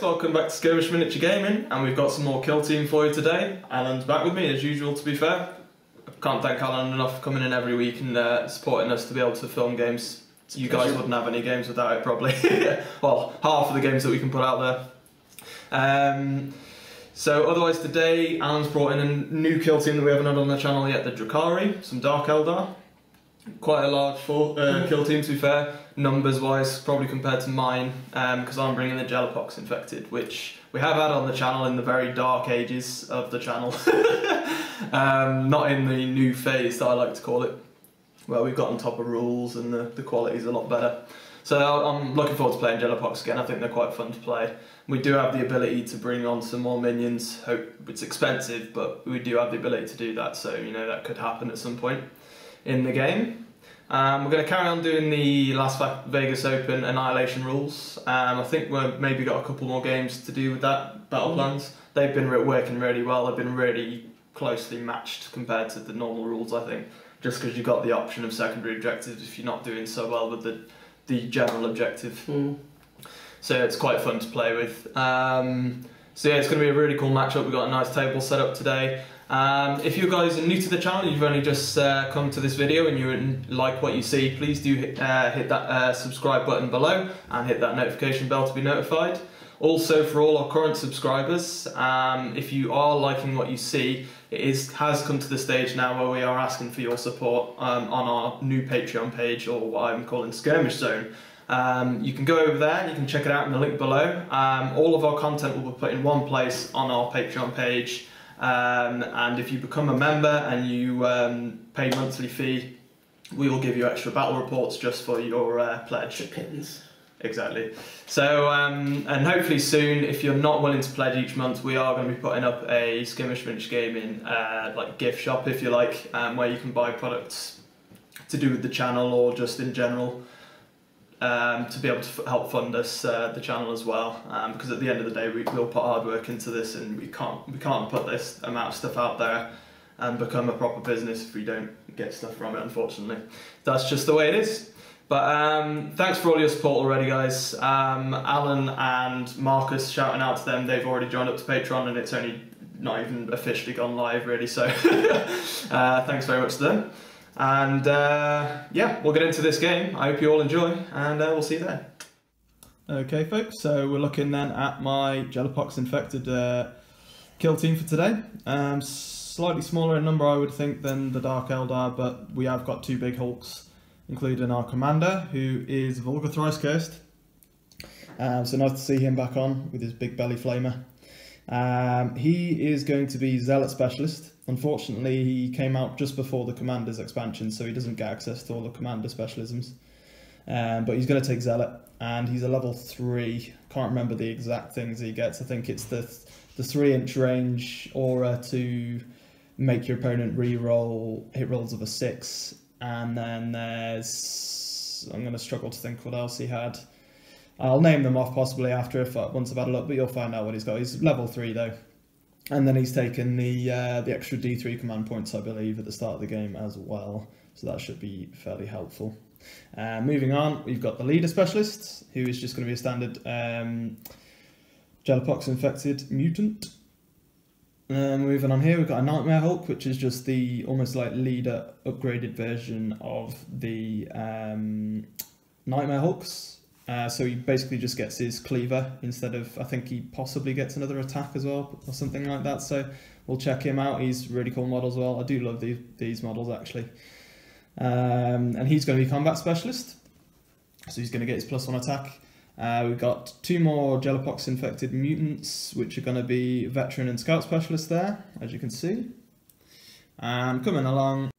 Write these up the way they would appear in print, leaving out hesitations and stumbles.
welcome back to Skirmish Miniature Gaming, and we've got some more kill team for you today. Alan's back with me as usual, to be fair. I can't thank Alan enough for coming in every week and supporting us to be able to film games. You guys wouldn't have any games without it, probably. Well, half of the games that we can put out there. So otherwise today, Alan's brought in a new kill team that we haven't had on the channel yet, the Drukhari, some Dark Eldar. Quite a large kill team, to be fair, numbers wise, probably compared to mine, because I'm bringing the Gellerpox infected, which we have had on the channel in the very dark ages of the channel. Not in the new phase that I like to call it, where we've got on top of rules and the quality's a lot better. So I'm looking forward to playing Gellerpox again. I think they're quite fun to play. We do have the ability to bring on some more minions. It's expensive, but we do have the ability to do that, so you know that could happen at some point in the game. We're going to carry on doing the Las Vegas Open Annihilation rules. I think we've maybe got a couple more games to do with that, battle plans. They've been working really well. They've been really closely matched compared to the normal rules, I think, just because you've got the option of secondary objectives if you're not doing so well with the general objective. So it's quite fun to play with. So yeah, it's going to be a really cool matchup. We've got a nice table set up today. If you guys are new to the channel, you've only just come to this video and you like what you see, please do hit that subscribe button below and hit that notification bell to be notified. Also, for all our current subscribers, if you are liking what you see, it has come to the stage now where we are asking for your support on our new Patreon page, or what I'm calling Skirmish Zone. You can go over there, you can check it out in the link below. All of our content will be put in one place on our Patreon page. And if you become a member and you pay a monthly fee, we will give you extra battle reports just for your pledge. Pittance. Exactly. So, and hopefully soon, if you're not willing to pledge each month, we are going to be putting up a Skirmish Miniature Gaming like gift shop, if you like, where you can buy products to do with the channel or just in general. To be able to help fund us, the channel as well, because at the end of the day we will put hard work into this, and we can't put this amount of stuff out there and become a proper business if we don't get stuff from it, unfortunately. That's just the way it is. But thanks for all your support already, guys. Alan and Marcus, shouting out to them, they've already joined up to Patreon and it's only not even officially gone live really, so thanks very much to them. And yeah, we'll get into this game. I hope you all enjoy, and we'll see you then. Okay folks, so we're looking then at my Gellerpox infected kill team for today. Slightly smaller in number I would think than the Dark Eldar, but we have got two big hulks, including our commander, who is Vulgar Thrice Cursed. So nice to see him back on with his big belly flamer. He is going to be Zealot Specialist. Unfortunately, he came out just before the Commander's expansion, so he doesn't get access to all the Commander specialisms. But he's going to take Zealot, and he's a level 3. Can't remember the exact things he gets. I think it's the 3-inch range aura to make your opponent re-roll hit rolls of a 6. And then there's... I'm going to struggle to think what else he had. I'll name them off possibly after once I've had a look, but you'll find out what he's got. He's level 3 though. And then he's taken the extra D3 command points, I believe, at the start of the game as well. So that should be fairly helpful. Moving on, we've got the Leader Specialist, who is just going to be a standard Gellerpox infected mutant. Moving on here, we've got a Nightmare Hulk, which is just the almost like Leader upgraded version of the Nightmare Hulks. So he basically just gets his cleaver instead of, I think he possibly gets another attack as well, or something like that. So we'll check him out. He's a really cool model as well. I do love these models actually. And he's going to be Combat Specialist. So he's going to get his +1 attack. We've got two more Gellerpox infected mutants, which are going to be Veteran and Scout Specialist there, as you can see. Coming along.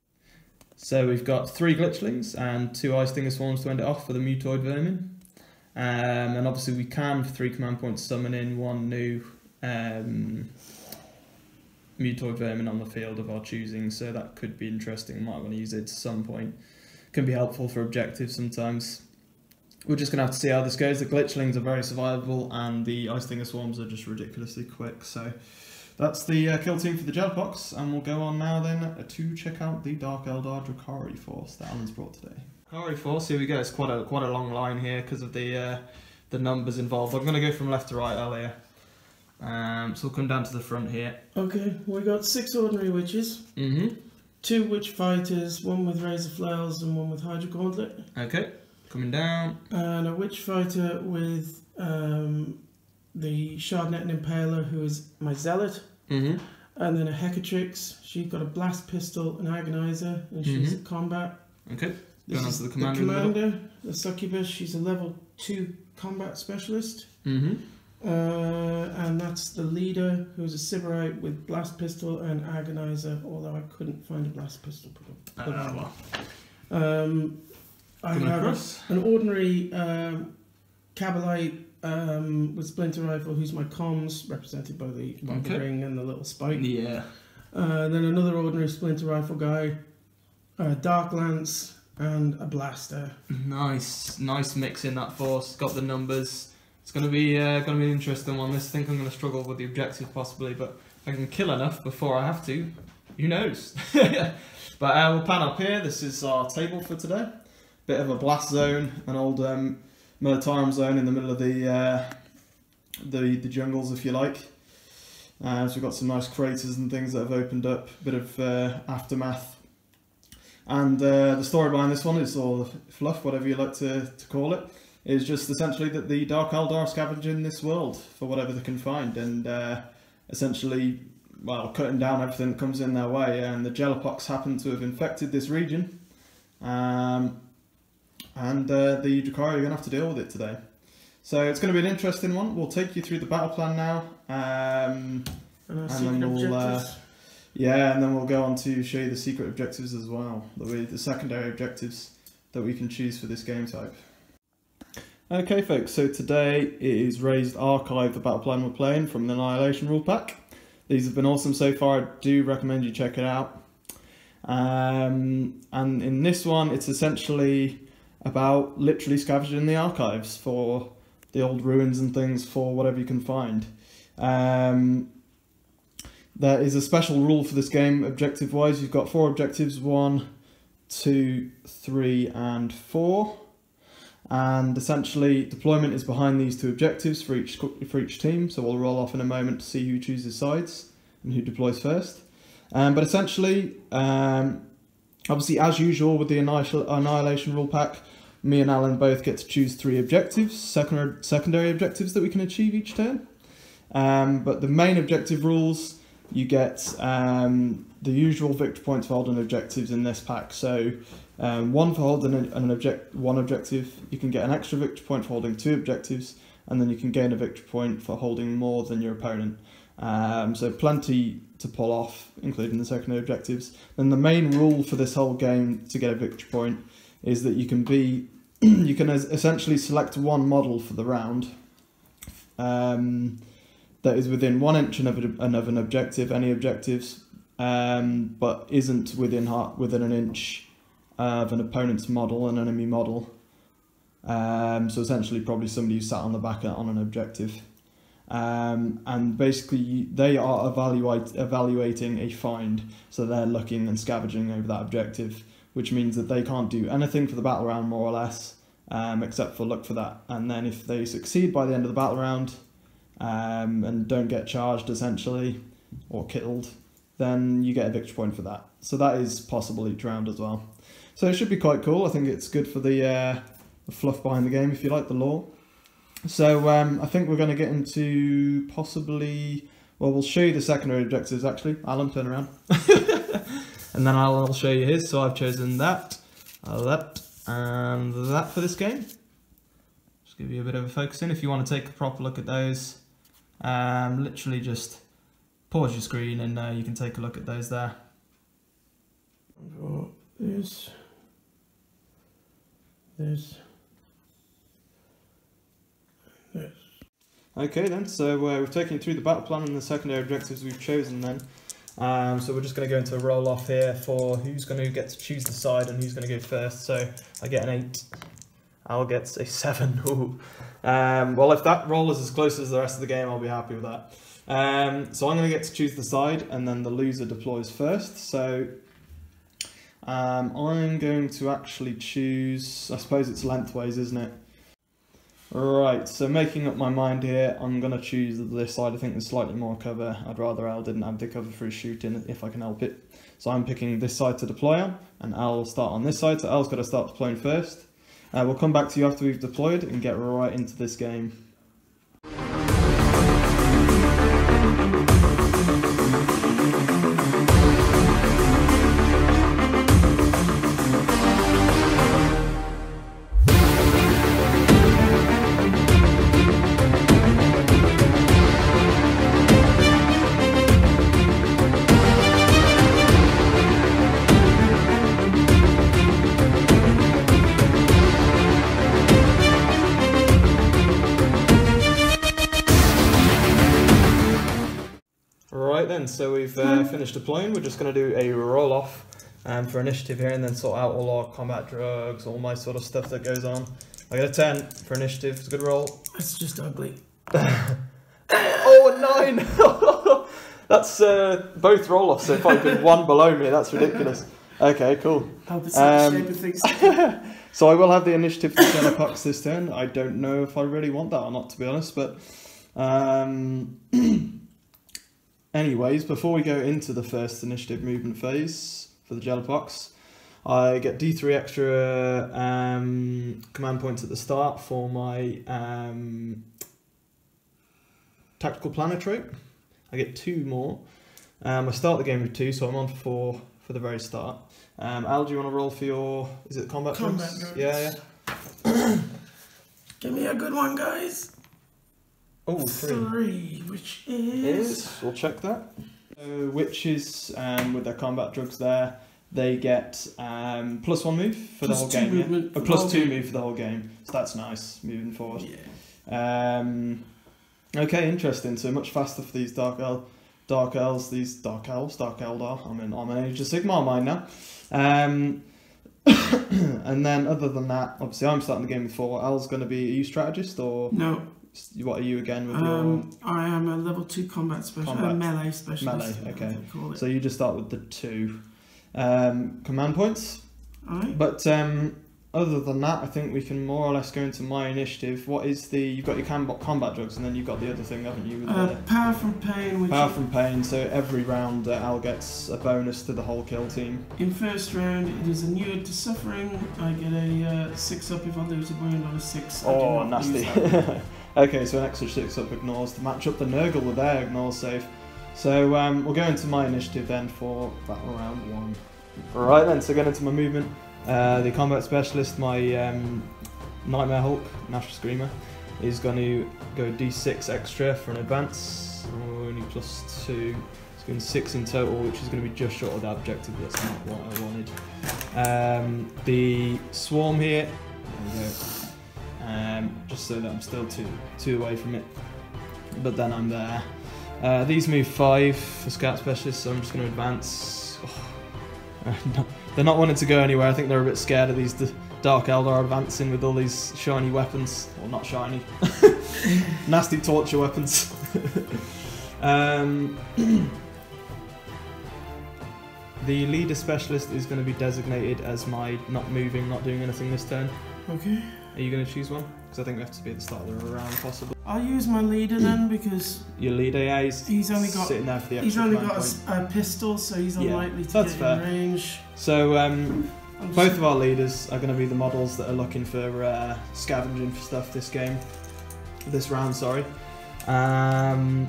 So we've got 3 Glitchlings and 2 Ice Stinger Swarms to end it off for the Mutoid Vermin. And obviously we can, for 3 command points, summon in 1 new Mutoid Vermin on the field of our choosing, so that could be interesting. Might want to use it at some point. Can be helpful for objectives sometimes. We're just going to have to see how this goes. The Glitchlings are very survivable and the Ice Stinger Swarms are just ridiculously quick, so that's the kill team for the Gellerpox, and we'll go on now then to check out the Dark Eldar Drukhari force that Alan's brought today. Drukhari force, here we go. It's quite a long line here because of the the numbers involved. I'm going to go from left to right earlier. So we'll come down to the front here. Okay, we got 6 ordinary witches. 2 witch fighters, 1 with razor flails and 1 with hydra gauntlet. Okay, coming down. And a witch fighter with the shardnet and impaler, who is my zealot. And then a hecatrix. She's got a blast pistol, an agonizer, and she's at combat. Okay, This going on is to the the commander. The succubus. She's a level 2 combat specialist. And that's the leader, who's a Sybarite with blast pistol and agonizer, although I couldn't find a blast pistol. I have an ordinary Cabalite with splinter rifle, who's my comms, represented by the ring and the little spike. Yeah. Then another ordinary splinter rifle guy, dark lance, and a blaster. Nice mix in that force. Got the numbers. It's gonna be an interesting one. I think I'm gonna struggle with the objective possibly, but if I can kill enough before I have to, who knows? But we'll pan up here. This is our table for today. Bit of a blast zone, an old Militarum zone in the middle of the jungles, if you like. So we've got some nice craters and things that have opened up. A bit of aftermath. And the story behind this one is, or fluff, whatever you like to call it, is just essentially that the Dark Eldar are scavenging this world for whatever they can find, and essentially, well, cutting down everything that comes in their way. And the Gellerpox happen to have infected this region, and the Drukhari are going to have to deal with it today. So it's going to be an interesting one. We'll take you through the battle plan now, and then we'll and then we'll go on to show you the secret objectives as well, the secondary objectives that we can choose for this game type. Okay folks, so today it is Raised Archive, the battle plan we're playing from the Annihilation rule pack. These have been awesome so far. I do recommend you check it out. And in this one, it's essentially about literally scavenging the archives for the old ruins and things, for whatever you can find. There is a special rule for this game, objective-wise. You've got 4 objectives, 1, 2, 3 and 4. And essentially deployment is behind these 2 objectives for each team, so we'll roll off in a moment to see who chooses sides and who deploys first. But essentially, obviously as usual with the Annihilation rule pack, me and Alan both get to choose 3 objectives, secondary objectives that we can achieve each turn. But the main objective rules, you get the usual victory points for holding objectives in this pack. So 1 for holding one objective, you can get an extra victory point for holding 2 objectives, and then you can gain a victory point for holding more than your opponent. So plenty to pull off, including the secondary objectives. Then the main rule for this whole game to get a victory point is that you can essentially select one model for the round that is within 1 inch of an objective, any objectives, but isn't within an inch of an opponent's model, an enemy model. So essentially probably somebody who sat on the back on an objective. And basically they are evaluating a find, so they're looking and scavenging over that objective, which means that they can't do anything for the battle round, more or less, except for look for that. And then if they succeed by the end of the battle round, and don't get charged essentially, or killed, then you get a victory point for that. So that is possible each round as well. So it should be quite cool. I think it's good for the fluff behind the game, if you like the lore. So I think we're going to get into possibly, well, we'll show you the secondary objectives actually. Alan, turn around. And then I'll show you his. So I've chosen that, and that for this game. Just give you a bit of a focus in. If you want to take a proper look at those, literally just pause your screen and you can take a look at those there. This. Okay then, so we've taken you through the battle plan and the secondary objectives we've chosen then. So we're just going to go into a roll off here for who's going to get to choose the side and who's going to go first. So I get an 8, Al gets a 7. Ooh. Well, if that roll is as close as the rest of the game, I'll be happy with that. So I'm going to get to choose the side, and then the loser deploys first. So I'm going to actually choose, I suppose it's lengthways, isn't it? Right, so making up my mind here, I'm going to choose this side. I think there's slightly more cover. I'd rather Al didn't have the cover for his shooting if I can help it. So I'm picking this side to deploy on, and Al will start on this side, so Al's got to start deploying first. We'll come back to you after we've deployed and get right into this game. Right then, so we've finished deploying. We're just going to do a roll-off for initiative here and then sort out all our combat drugs, all my sort of stuff that goes on. I got a 10 for initiative. It's a good roll. It's just ugly. Oh, a 9! That's both roll-offs, so if I put one below me, that's ridiculous. Okay, cool. Hope it's not the shape of things. So I will have the initiative for Gellerpox this turn. I don't know if I really want that or not, to be honest, but... anyways, before we go into the first initiative movement phase for the Gellerpox, I get D3 extra command points at the start for my tactical planner trait. I get 2 more. I start the game with 2, so I'm on 4 for the very start. Al, do you want to roll for your... Is it combat drugs? Yeah. Give me a good one, guys. Oh, 3. Which is... We'll check that. Witches, with their combat drugs there, they get +1 move for the whole game. Movement yeah? +2 move for the whole game. So that's nice, moving forward. Yeah. Okay, interesting. So much faster for these Dark Eldar. I'm an Age of Sigmar on mine now. And then other than that, obviously I'm starting the game with 4. Al's going to be... Are you strategist or... No. What are you again with your... I am a level 2 combat specialist. Melee specialist. Melee, okay. So you just start with the 2 command points. Alright. But other than that, I think we can more or less go into my initiative. What is the... You've got your combat drugs, and then you've got the other thing, haven't you? With Power from Pain. Power from Pain, so every round Al gets a bonus to the whole kill team. In first round, it is inured to suffering. I get a 6 up if I lose a wound on a 6. Oh, nasty. Okay, so an extra 6 up ignores to match up the Nurgle with their ignore save. So we'll go into my initiative then for battle round 1. Right then, so getting into my movement. The combat specialist, my Nightmare Hulk, Nash Screamer, is going to go D6 extra for an advance. Only +2. It's going 6 in total, which is going to be just short of the objective. That's not what I wanted. The swarm here, there we go. Just so that I'm still two away from it, but then I'm there. These move 5 for scout specialists, so I'm just going to advance. Oh. They're not wanting to go anywhere. I think they're a bit scared of these Dark Eldar advancing with all these shiny weapons, or not shiny, nasty torture weapons. The leader specialist is going to be designated as my not moving, not doing anything this turn. Okay. Are you going to choose one? Because I think we have to be at the start of the round, possibly. I'll use my leader then, because your leader, yeah, he's only got sitting there for the extra. He's only got a pistol, so he's unlikely to get in range. So both of our leaders are going to be the models that are looking for scavenging for stuff this round. Sorry. The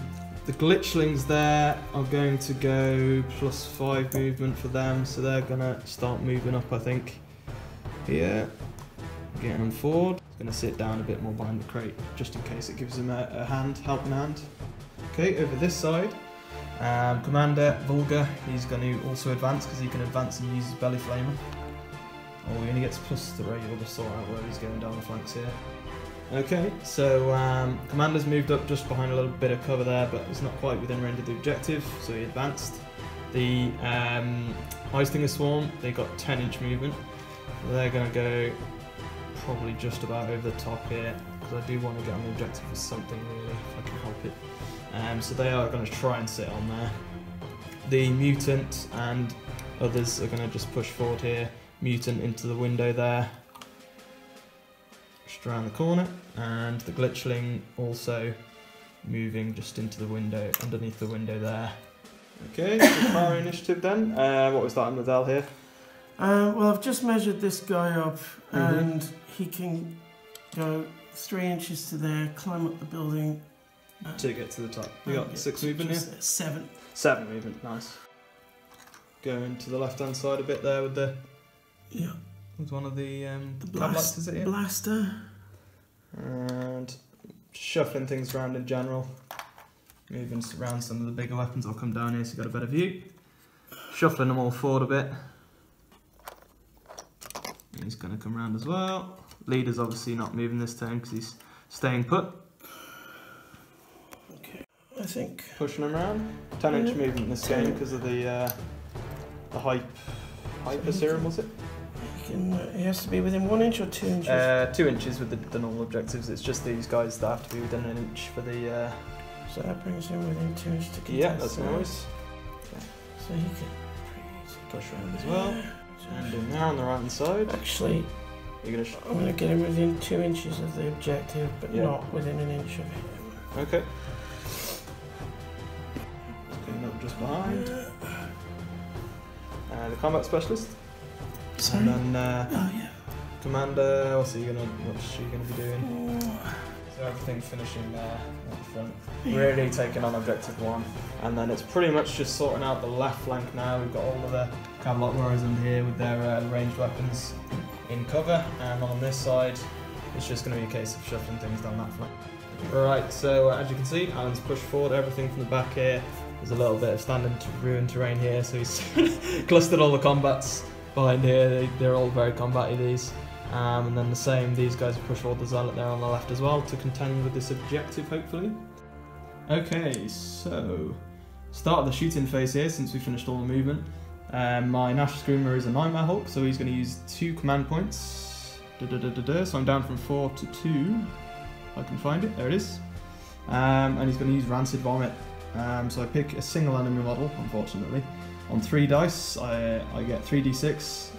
glitchlings there are going to go +5 movement for them, so they're going to start moving up, I think. Here. Getting them forward. He's going to sit down a bit more behind the crate, just in case it gives him a helping hand. Okay, over this side, Commander Vulgar, he's going to also advance because he can advance and use his belly flamer. Oh, he only gets +3, we'll just sort out where he's going down the flanks here. Okay, so Commander's moved up just behind a little bit of cover there, but it's not quite within range of the objective, so he advanced. The Heistinger Swarm, they got 10-inch movement. They're going to go probably just about over the top here, because I do want to get on the objective for something really, if I can help it. So they are going to try and sit on there. The Mutant and others are going to just push forward here. Mutant into the window there. just around the corner, and the glitchling also moving just into the window, underneath the window there. Okay, so our initiative then. What was that on the Dell here? Well, I've just measured this guy up, and he can go 3 inches to there, climb up the building. To get to the top. You got 6 movement here? 7. 7 movement, nice. Going to the left hand side a bit there with the... Yeah. With one of the blast, is it here? Blaster. And shuffling things around in general. Moving around some of the bigger weapons. I'll come down here so you've got a better view. Shuffling them all forward a bit. He's going to come around as well. Leader's obviously not moving this turn because he's staying put. Okay, I think. Pushing him around. 10-inch movement in this game because of the hyper serum, was it? He has to be within 1 inch or 2 inches? 2 inches with the normal objectives. It's just these guys that have to be within 1 inch for the... So that brings him within 2 inches to contest. Yeah, that's nice. Okay. So he can push around as well. And in there on the right hand side. Actually, I'm going to get him within 2 inches of the objective, but not within 1 inch of him. Okay. Coming up just behind. The combat specialist. Sorry? And then oh yeah. Commander, what's she gonna be doing? So everything finishing there at the front. Really taking on objective 1. And then it's pretty much just sorting out the left flank now. We've got all of the Cavalot warriors under here with their ranged weapons in cover. And on this side, it's just going to be a case of shuffling things down that flank. Right, so as you can see, Alan's pushed forward everything from the back here. There's a little bit of standing ruined terrain here, so he's clustered all the combats behind here. They're all very combat-y, these. And then the same, these guys have pushed forward the Zealot there on the left as well to contend with this objective, hopefully. Okay, so start of the shooting phase here since we finished all the movement. My Nash Screamer is a Nightmare Hulk, so he's going to use 2 command points. So I'm down from 4 to 2. I can find it, there it is. And he's going to use Rancid Vomit. So I pick a single enemy model, unfortunately. On 3 dice, I get 3d6.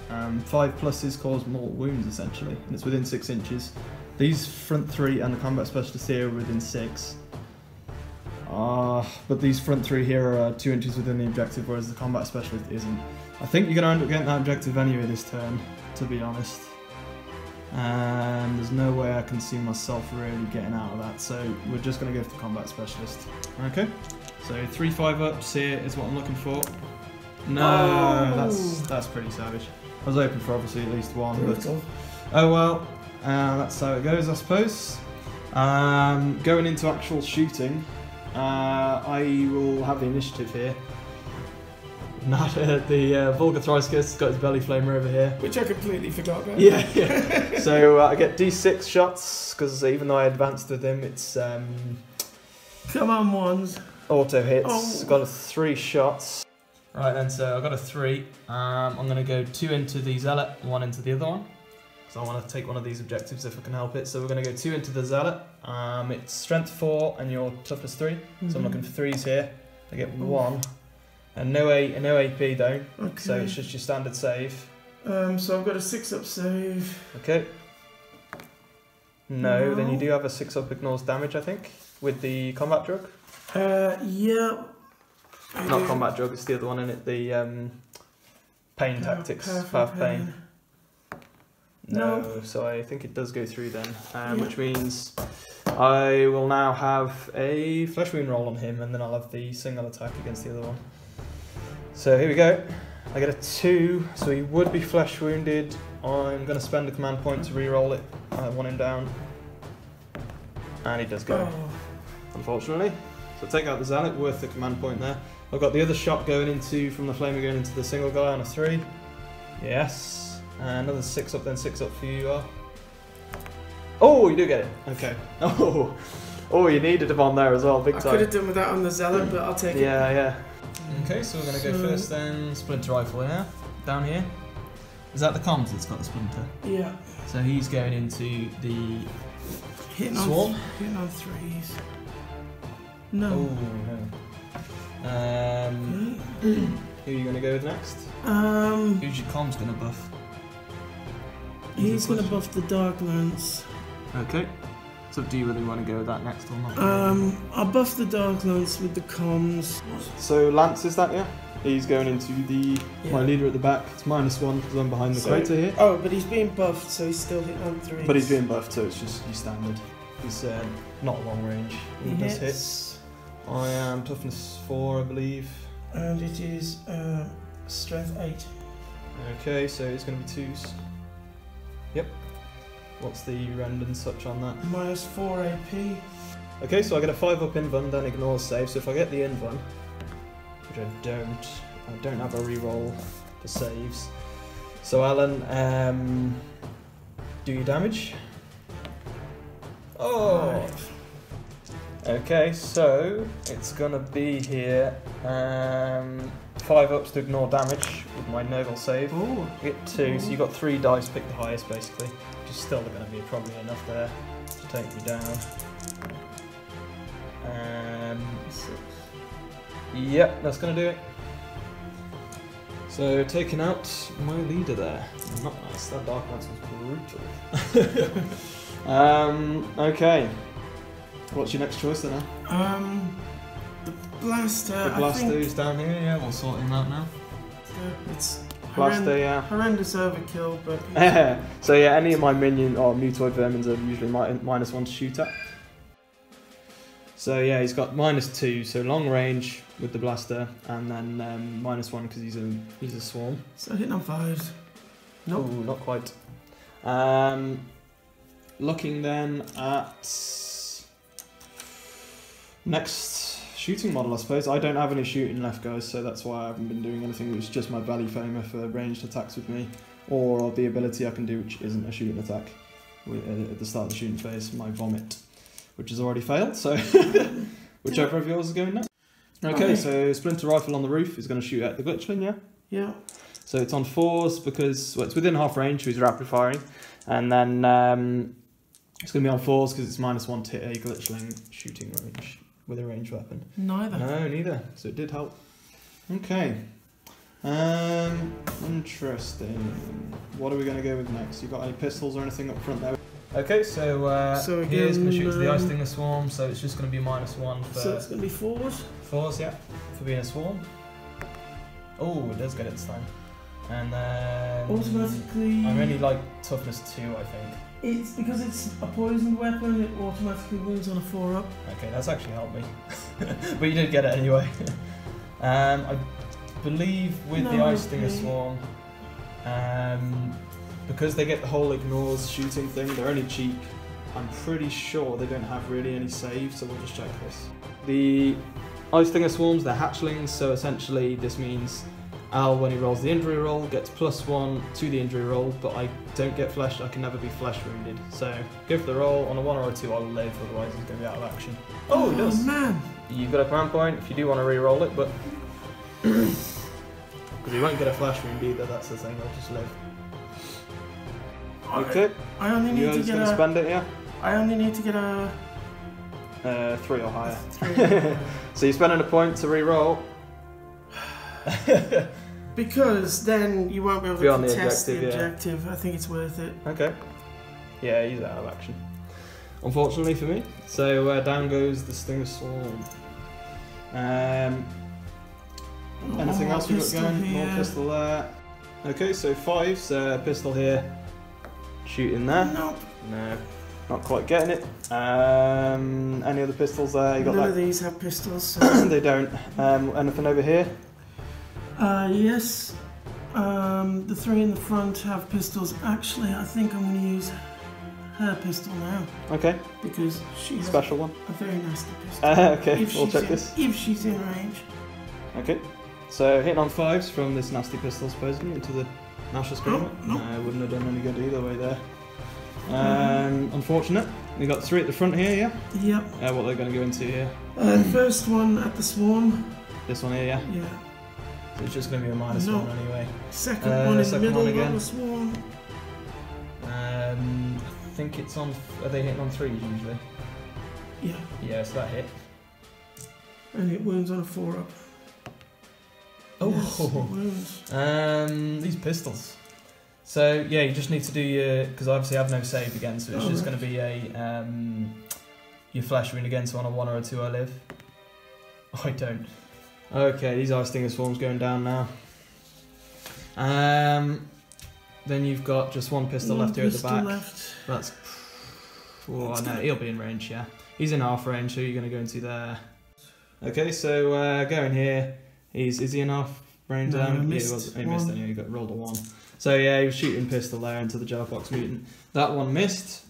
5 pluses cause mortal wounds, essentially, and it's within 6 inches. These front 3 and the combat specialist here are within 6. But these front 3 here are 2 inches within the objective, whereas the combat specialist isn't. I think you're going to end up getting that objective anyway this turn, to be honest. And there's no way I can see myself really getting out of that, so we're just going to go for the combat specialist. Okay, so 3 5-ups here is what I'm looking for. No, that's pretty savage. I was hoping for obviously at least 1, but oh well, that's how it goes, I suppose. Going into actual shooting, I will have the initiative here. Not the Vulgar Thrice-Kissed got his belly flamer over here. Which I completely forgot about. Yeah. So I get D6 shots, because even though I advanced with him, it's... Come on, ones. Auto hits. Got 3 shots. Right then, so I got a 3. I'm going to go 2 into the Zealot, 1 into the other one. So I want to take one of these objectives if I can help it. So we're going to go 2 into the Zealot. It's strength 4 and your toughness 3. So I'm looking for 3s here. I get 1. And no AP though. Okay. So it's just your standard save. So I've got a 6-up save. Okay. No, then you do have a 6-up ignores damage, I think, with the combat drug. Yeah. Not combat drug, it's the other one in it, the pain tactics, half pain. No, so I think it does go through then, which means I will now have a flesh wound roll on him, and then I'll have the single attack against the other one. So here we go. I get a 2, so he would be flesh wounded. I'm going to spend a command point to re-roll it. I want him down. And he does go, unfortunately. So take out the Zealot, worth the command point there. I've got the other shot going into, from the flamer going into the single guy on a 3. Yes. And another 6-up, then 6-up for you. Oh, you do get it. Okay. Oh, you needed him on there as well, big time. I could have done with that on the Zealot, but I'll take it. Yeah. Okay, so we're going to go first then. Splinter rifle here, down here. Is that the comms that's got the splinter? Yeah. So he's going into the swarm. Hitting on 3s. No. Oh, no. Who are you going to go with next? Who's your comms going to buff? He's going to buff the Dark Lance. Okay. So do you really want to go with that next or not? I'll buff the Dark Lance with the comms. So Lance is that, yeah? He's going into the my leader at the back. It's -1 because I'm behind the crater here. Oh, but he's being buffed, so he's still hitting on 3. But he's being buffed, so it's just your standard. He's not long range. He does hits. I am toughness 4, I believe. And it is strength 8. Okay, so it's going to be 2s. Yep. What's the rend and such on that? -4 AP. Okay, so I get a 5 up invuln, then ignore save. So if I get the invuln, which I don't have a reroll for saves. So Alan, do your damage. Oh! Okay, so it's gonna be here 5 ups to ignore damage with my Nurgle save. Ooh. You get 2, so you got 3 dice, pick the highest basically. Which is still gonna be probably enough there to take me down. 6. Yep, that's gonna do it. So taking out my leader there. Not nice, that Dark Lance was brutal. Okay. What's your next choice then? The blaster. The blaster is down here, yeah, we'll sort him out now. It's Blaster, yeah. horrendous overkill, but... So yeah, any of my minion or mutoid vermins are usually -1 to shoot at. So yeah, he's got -2, so long range with the blaster, and then -1 because he's a swarm. So hitting on 5s. Nope. Ooh, not quite. Looking then at next shooting model, I suppose. I don't have any shooting left, guys, so that's why I haven't been doing anything. It's just my belly famer for ranged attacks with me, or the ability I can do, which isn't a shooting attack. At the start of the shooting phase, my vomit, which has already failed. So whichever of yours is going next. Okay, so splinter rifle on the roof is going to shoot at the glitchling, yeah. Yeah. So it's on 4s because it's within half range, so he's rapid firing, and then it's going to be on 4s because it's -1 to hit a glitchling shooting range with a ranged weapon. Neither. No, neither. So it did help. Okay. Interesting. What are we going to go with next? You got any pistols or anything up front there? Okay, so again, here's going to shoot the Ice Stinger Swarm, so it's just going to be -1 for... So it's going to be 4s? 4s, yeah, for being a swarm. Oh, it does get it this time. And then... Automatically... I'm only like toughness 2, I think. It's because it's a poisoned weapon, it automatically wins on a 4-up. Okay, that's actually helped me. But you did get it anyway. I believe with the Ice Stinger Swarm, because they get the whole ignores shooting thing, they're only cheap. I'm pretty sure they don't have really any saves, so we'll just check this. The Ice Stinger Swarms, they're hatchlings, so essentially this means Al, when he rolls the injury roll, gets +1 to the injury roll, but I don't get flesh, I can never be flesh wounded. So go for the roll, on a 1 or a 2 I'll live, otherwise he's going to be out of action. Oh, he does! Man! You've got a command point if you do want to re-roll it, but... Because he won't get a flash wound either, that's the thing, I'll just live. Okay. I only need to get a... spend it, yeah? I only need to get a... 3 or higher. 3. So you're spending a point to re-roll. Because then you won't be able to contest the objective. Yeah. I think it's worth it. Okay. Yeah, he's out of action. Unfortunately for me. So down goes the Stinger Swarm. Anything else we've got going? Here. More pistol there. Okay, so 5's pistol here. Shooting there. Nope. No. Not quite getting it. Any other pistols there? You got None of these have pistols. So. They don't. Anything over here? Yes. The 3 in the front have pistols. Actually, I think I'm going to use her pistol now. Okay. Because she's special one. A very nasty pistol. Okay, we'll check this. If she's in range. Okay. So hitting on 5's from this nasty pistol supposedly into the Nash's Screamer. No. Wouldn't have done any good either way there. Unfortunate. We got 3 at the front here, yeah? Yep. What they're going to go into here? The first one at the swarm. This one here, yeah? Yeah. So it's just going to be a -1 anyway. Second one in the middle again. of the swarm. I think it's on... Are they hitting on 3s usually? Yeah. Yeah, so that hit. And it wounds on a 4-up. Oh! Yes, it wounds. These pistols. So yeah, you just need to do your, because obviously I have no save again, so it's just going to be a your flesh wound again. So on a 1 or a 2 I live. Oh, I don't. Okay, these Ice Stinger swarms going down now. Then you've got just one pistol left here at the back. That's. Oh no, he'll be in range. Yeah, he's in half range, so you're going to go into there. Okay, so going here. Is he in half range? No, he missed anyway. He got rolled a 1. So yeah, he was shooting pistol there into the Gellerpox mutant. That one missed.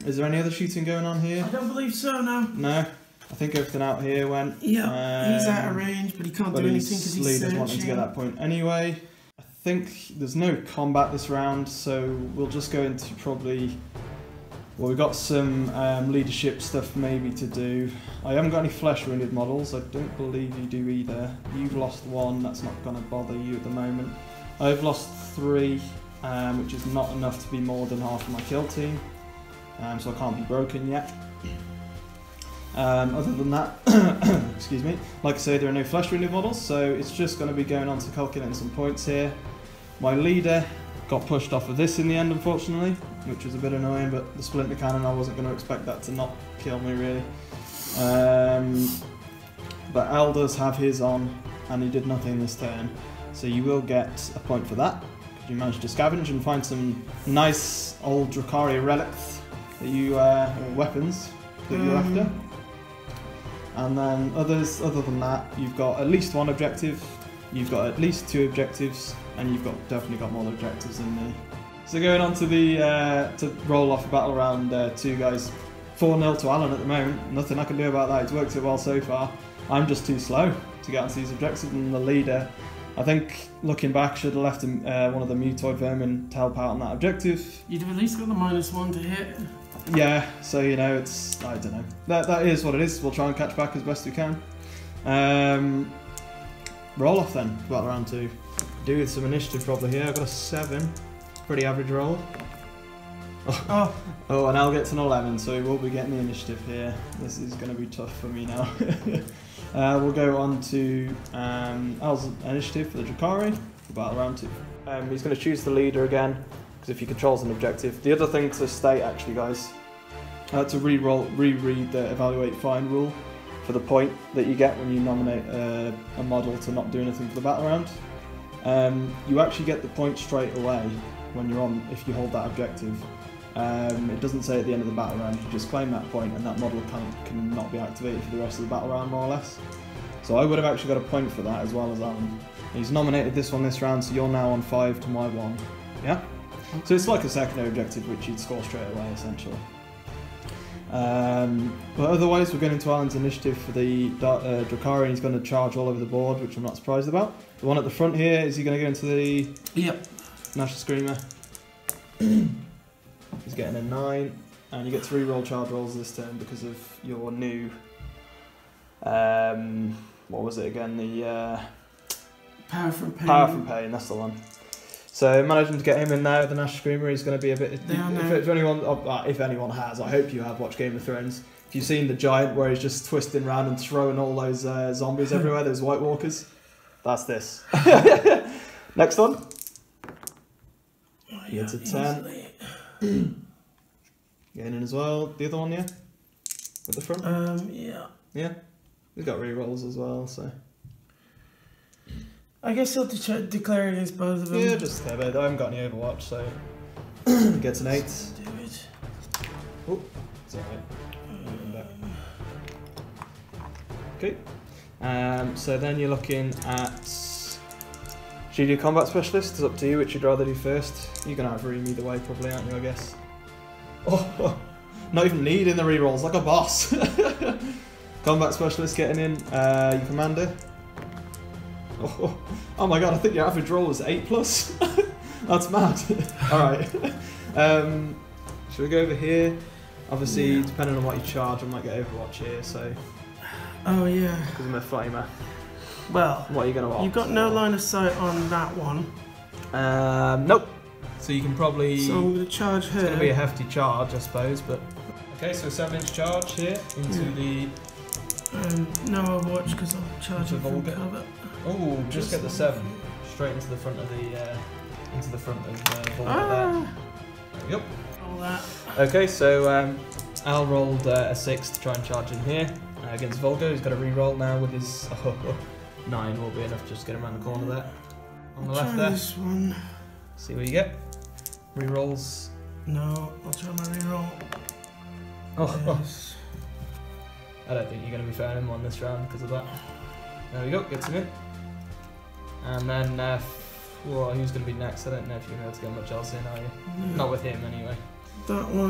Is there any other shooting going on here? I don't believe so. No. No. I think everything out here went. Yeah, he's out of range, but he can't do anything because he's leader's wanting to get that point anyway. I think there's no combat this round, so we'll just go into probably. Well, we've got some leadership stuff maybe to do. I haven't got any flesh wounded models. I don't believe you do either. You've lost 1. That's not going to bother you at the moment. I've lost 3, which is not enough to be more than half of my kill team. So I can't be broken yet. Other than that, excuse me, like I say, there are no flesh wounded models, so it's just going to be going on to calculating some points here. My leader got pushed off of this in the end, unfortunately, which was a bit annoying, but the splinter cannon, I wasn't going to expect that to not kill me, really. But Al does have his on, and he did nothing this turn, so you will get a point for that. You managed to scavenge and find some nice old Drukhari relics that you, weapons that you're after. And then other than that, you've got at least 1 objective, you've got at least 2 objectives, and you've definitely got more objectives than me. So going on to the to roll off a battle round 2, guys. 4-0 to Alan at the moment. Nothing I can do about that. It's worked out well so far. I'm just too slow to get onto these objectives, and the leader, I think, looking back, should have left him, one of the mutoid vermin to help out on that objective. You'd have at least got the -1 to hit. Yeah, so you know, it's, I don't know. That is what it is. We'll try and catch back as best we can. Roll off then, battle round 2. Do with some initiative probably here. I've got a 7. Pretty average roll. Oh, and I'll get to an 11, so we will be getting the initiative here. This is going to be tough for me now. We'll go on to Al's initiative for the Drukhari for battle round 2. He's going to choose the leader again, because if he controls an objective. The other thing to state, actually, guys, to reread the evaluate find rule for the point that you get when you nominate a model to not do anything for the battle round. You actually get the point straight away when you're on, if you hold that objective. It doesn't say at the end of the battle round, you just claim that point and that model cannot be activated for the rest of the battle round, more or less. So I would have actually got a point for that as well as Alan. He's nominated this one this round, so you're now on 5 to my 1. Yeah? So it's like a secondary objective which you'd score straight away, essentially. But otherwise, we're getting into Alan's initiative for the Drukhari, and he's going to charge all over the board, which I'm not surprised about. The one at the front here, is he going to go into the National Screamer? He's getting a 9, and you get 3 roll charge rolls this turn because of your new, what was it again? The Power from Pain. Power from Pain, that's the one. So managing to get him in there with the Nash Screamer is going to be a bit. If anyone has, I hope you have watched Game of Thrones. If you've seen the giant where he's just twisting around and throwing all those zombies everywhere, those White Walkers, that's this. Next one. He hits a 10. Getting in as well. The other one, yeah, at the front. Yeah. He's got re-rolls as well, so. I guess he'll declare against both of them. Yeah, just about. I haven't got any Overwatch, so gets an 8. Let's do it. Oh, it's alright. Okay. So then you're looking at. Should you do Combat Specialist? It's up to you which you'd rather do first. You're gonna have room either way, probably, aren't you? I guess. Oh, not even needing the rerolls, like a boss. Combat Specialist getting in. Your commander. Oh my god, I think your average roll is 8+. That's mad. Alright. Should we go over here? Obviously, depending on what you charge, I might get Overwatch here, so. Oh yeah. Because I'm a flamer. Well, what are you going to opt? You've got no line of sight on that one. Nope. So you can probably. So I'm going to charge her. It's going to be a hefty charge, I suppose, but. Okay, so a 7-inch charge here into the. No Overwatch because I'll charge her from cover. Oh, just get the 7. straight into the front of the Volga there. Yep. All that. Okay, so Al rolled a 6 to try and charge in here against Volga. He's got a re-roll now with his 9 will be enough just to get him around the corner there. On the left there. This one. See what you get. Re-rolls. No, I'll try my re-roll. Yes. I don't think you're going to be fairing him on this round because of that. There we go, gets him in. And then, well, who's going to be next? I don't know if you're going to be able to get much else in, are you? Yeah. Not with him, anyway. That one.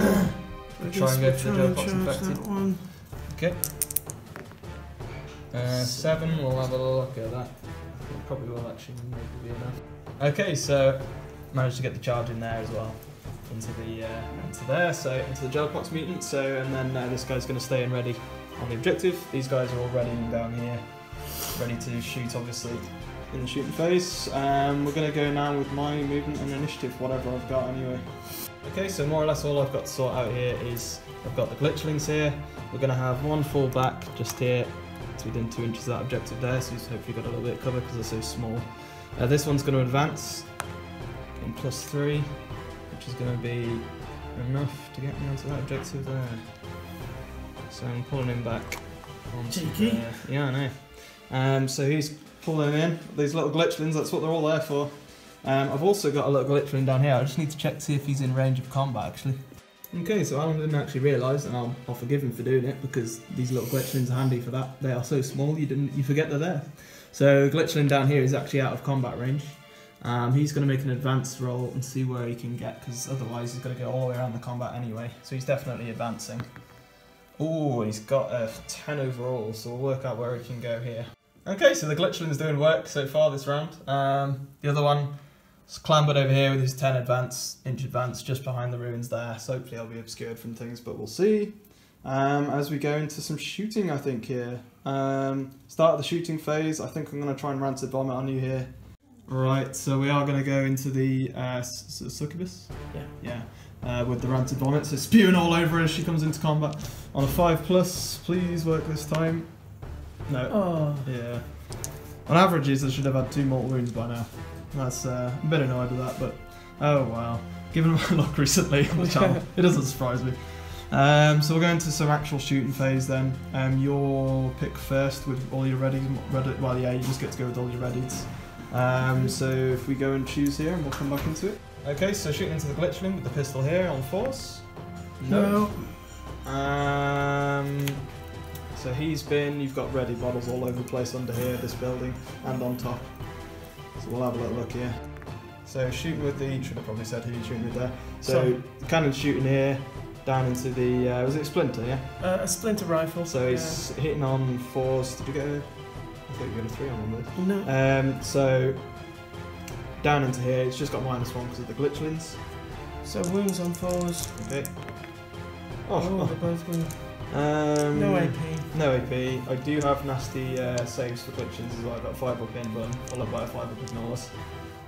Try and go for the Gellerpox infected. That one. Okay. 7, we'll have a look at that. Probably will actually maybe be enough. Okay, so managed to get the charge in there as well. Into the Gellerpox mutant. So, and then this guy's going to stay in ready on the objective. These guys are all ready down here, ready to shoot, obviously, in the shooting phase. We're going to go now with my movement and initiative, whatever I've got anyway. Okay, so more or less all I've got to sort out here is I've got the glitchlings here. We're going to have one fall back just here. It's within 2 inches of that objective there, so he's hopefully got a little bit of cover because they're so small. This one's going to advance in +3, which is going to be enough to get me onto that objective there. So I'm pulling him back onto there. Yeah, I know. So he's pulling in these little glitchlings, that's what they're all there for. I've also got a little glitchling down here. I just need to check to see if he's in range of combat actually. Okay, so Alan didn't actually realise, and I'll forgive him for doing it because these little glitchlings are handy for that. They are so small you forget they're there. So glitchling down here is actually out of combat range. He's going to make an advanced roll and see where he can get, because otherwise he's going to go all the way around the combat anyway. So he's definitely advancing. Oh, he's got a 10 overall, so we'll work out where he can go here. Okay, so the glitchling's doing work so far this round. The other one has clambered over here with his 10 inch advance just behind the ruins there, so hopefully I'll be obscured from things, but we'll see. As we go into some shooting, I think, here. Start of the shooting phase, I think I'm going to try and rancid vomit on you here. Right, so we are going to go into the succubus? Yeah. With the rancid vomit, so spewing all over her as she comes into combat. On a 5+, please work this time. No. Oh. Yeah. On averages, I should have had 2 mortal wounds by now. That's a bit annoyed with that, but oh wow. Given my luck recently on the channel, it doesn't surprise me. So we'll go into some actual shooting phase then. You'll pick first with all your readies. Well, yeah, you just get to go with all your readies. So if we go and choose here, and we'll come back into it. Okay, so shooting into the glitchling with the pistol here on force. No. So you've got ready bottles all over the place under here, this building, and on top. So we'll have a little look here. So shooting with the, should have probably said who you're shooting with there. So the cannon's shooting here, down into the, was it a splinter, yeah? A splinter rifle. So he's hitting on 4s, did you get a, I thought you got a 3 on one of those. No. So down into here, it's just got -1 because of the glitchlings. So wounds on 4s. Okay. Oh, they're both good. No AP. No AP. I do have nasty saves for glitches as well. I've got a 5-up in bun, followed by a 5-up ignores.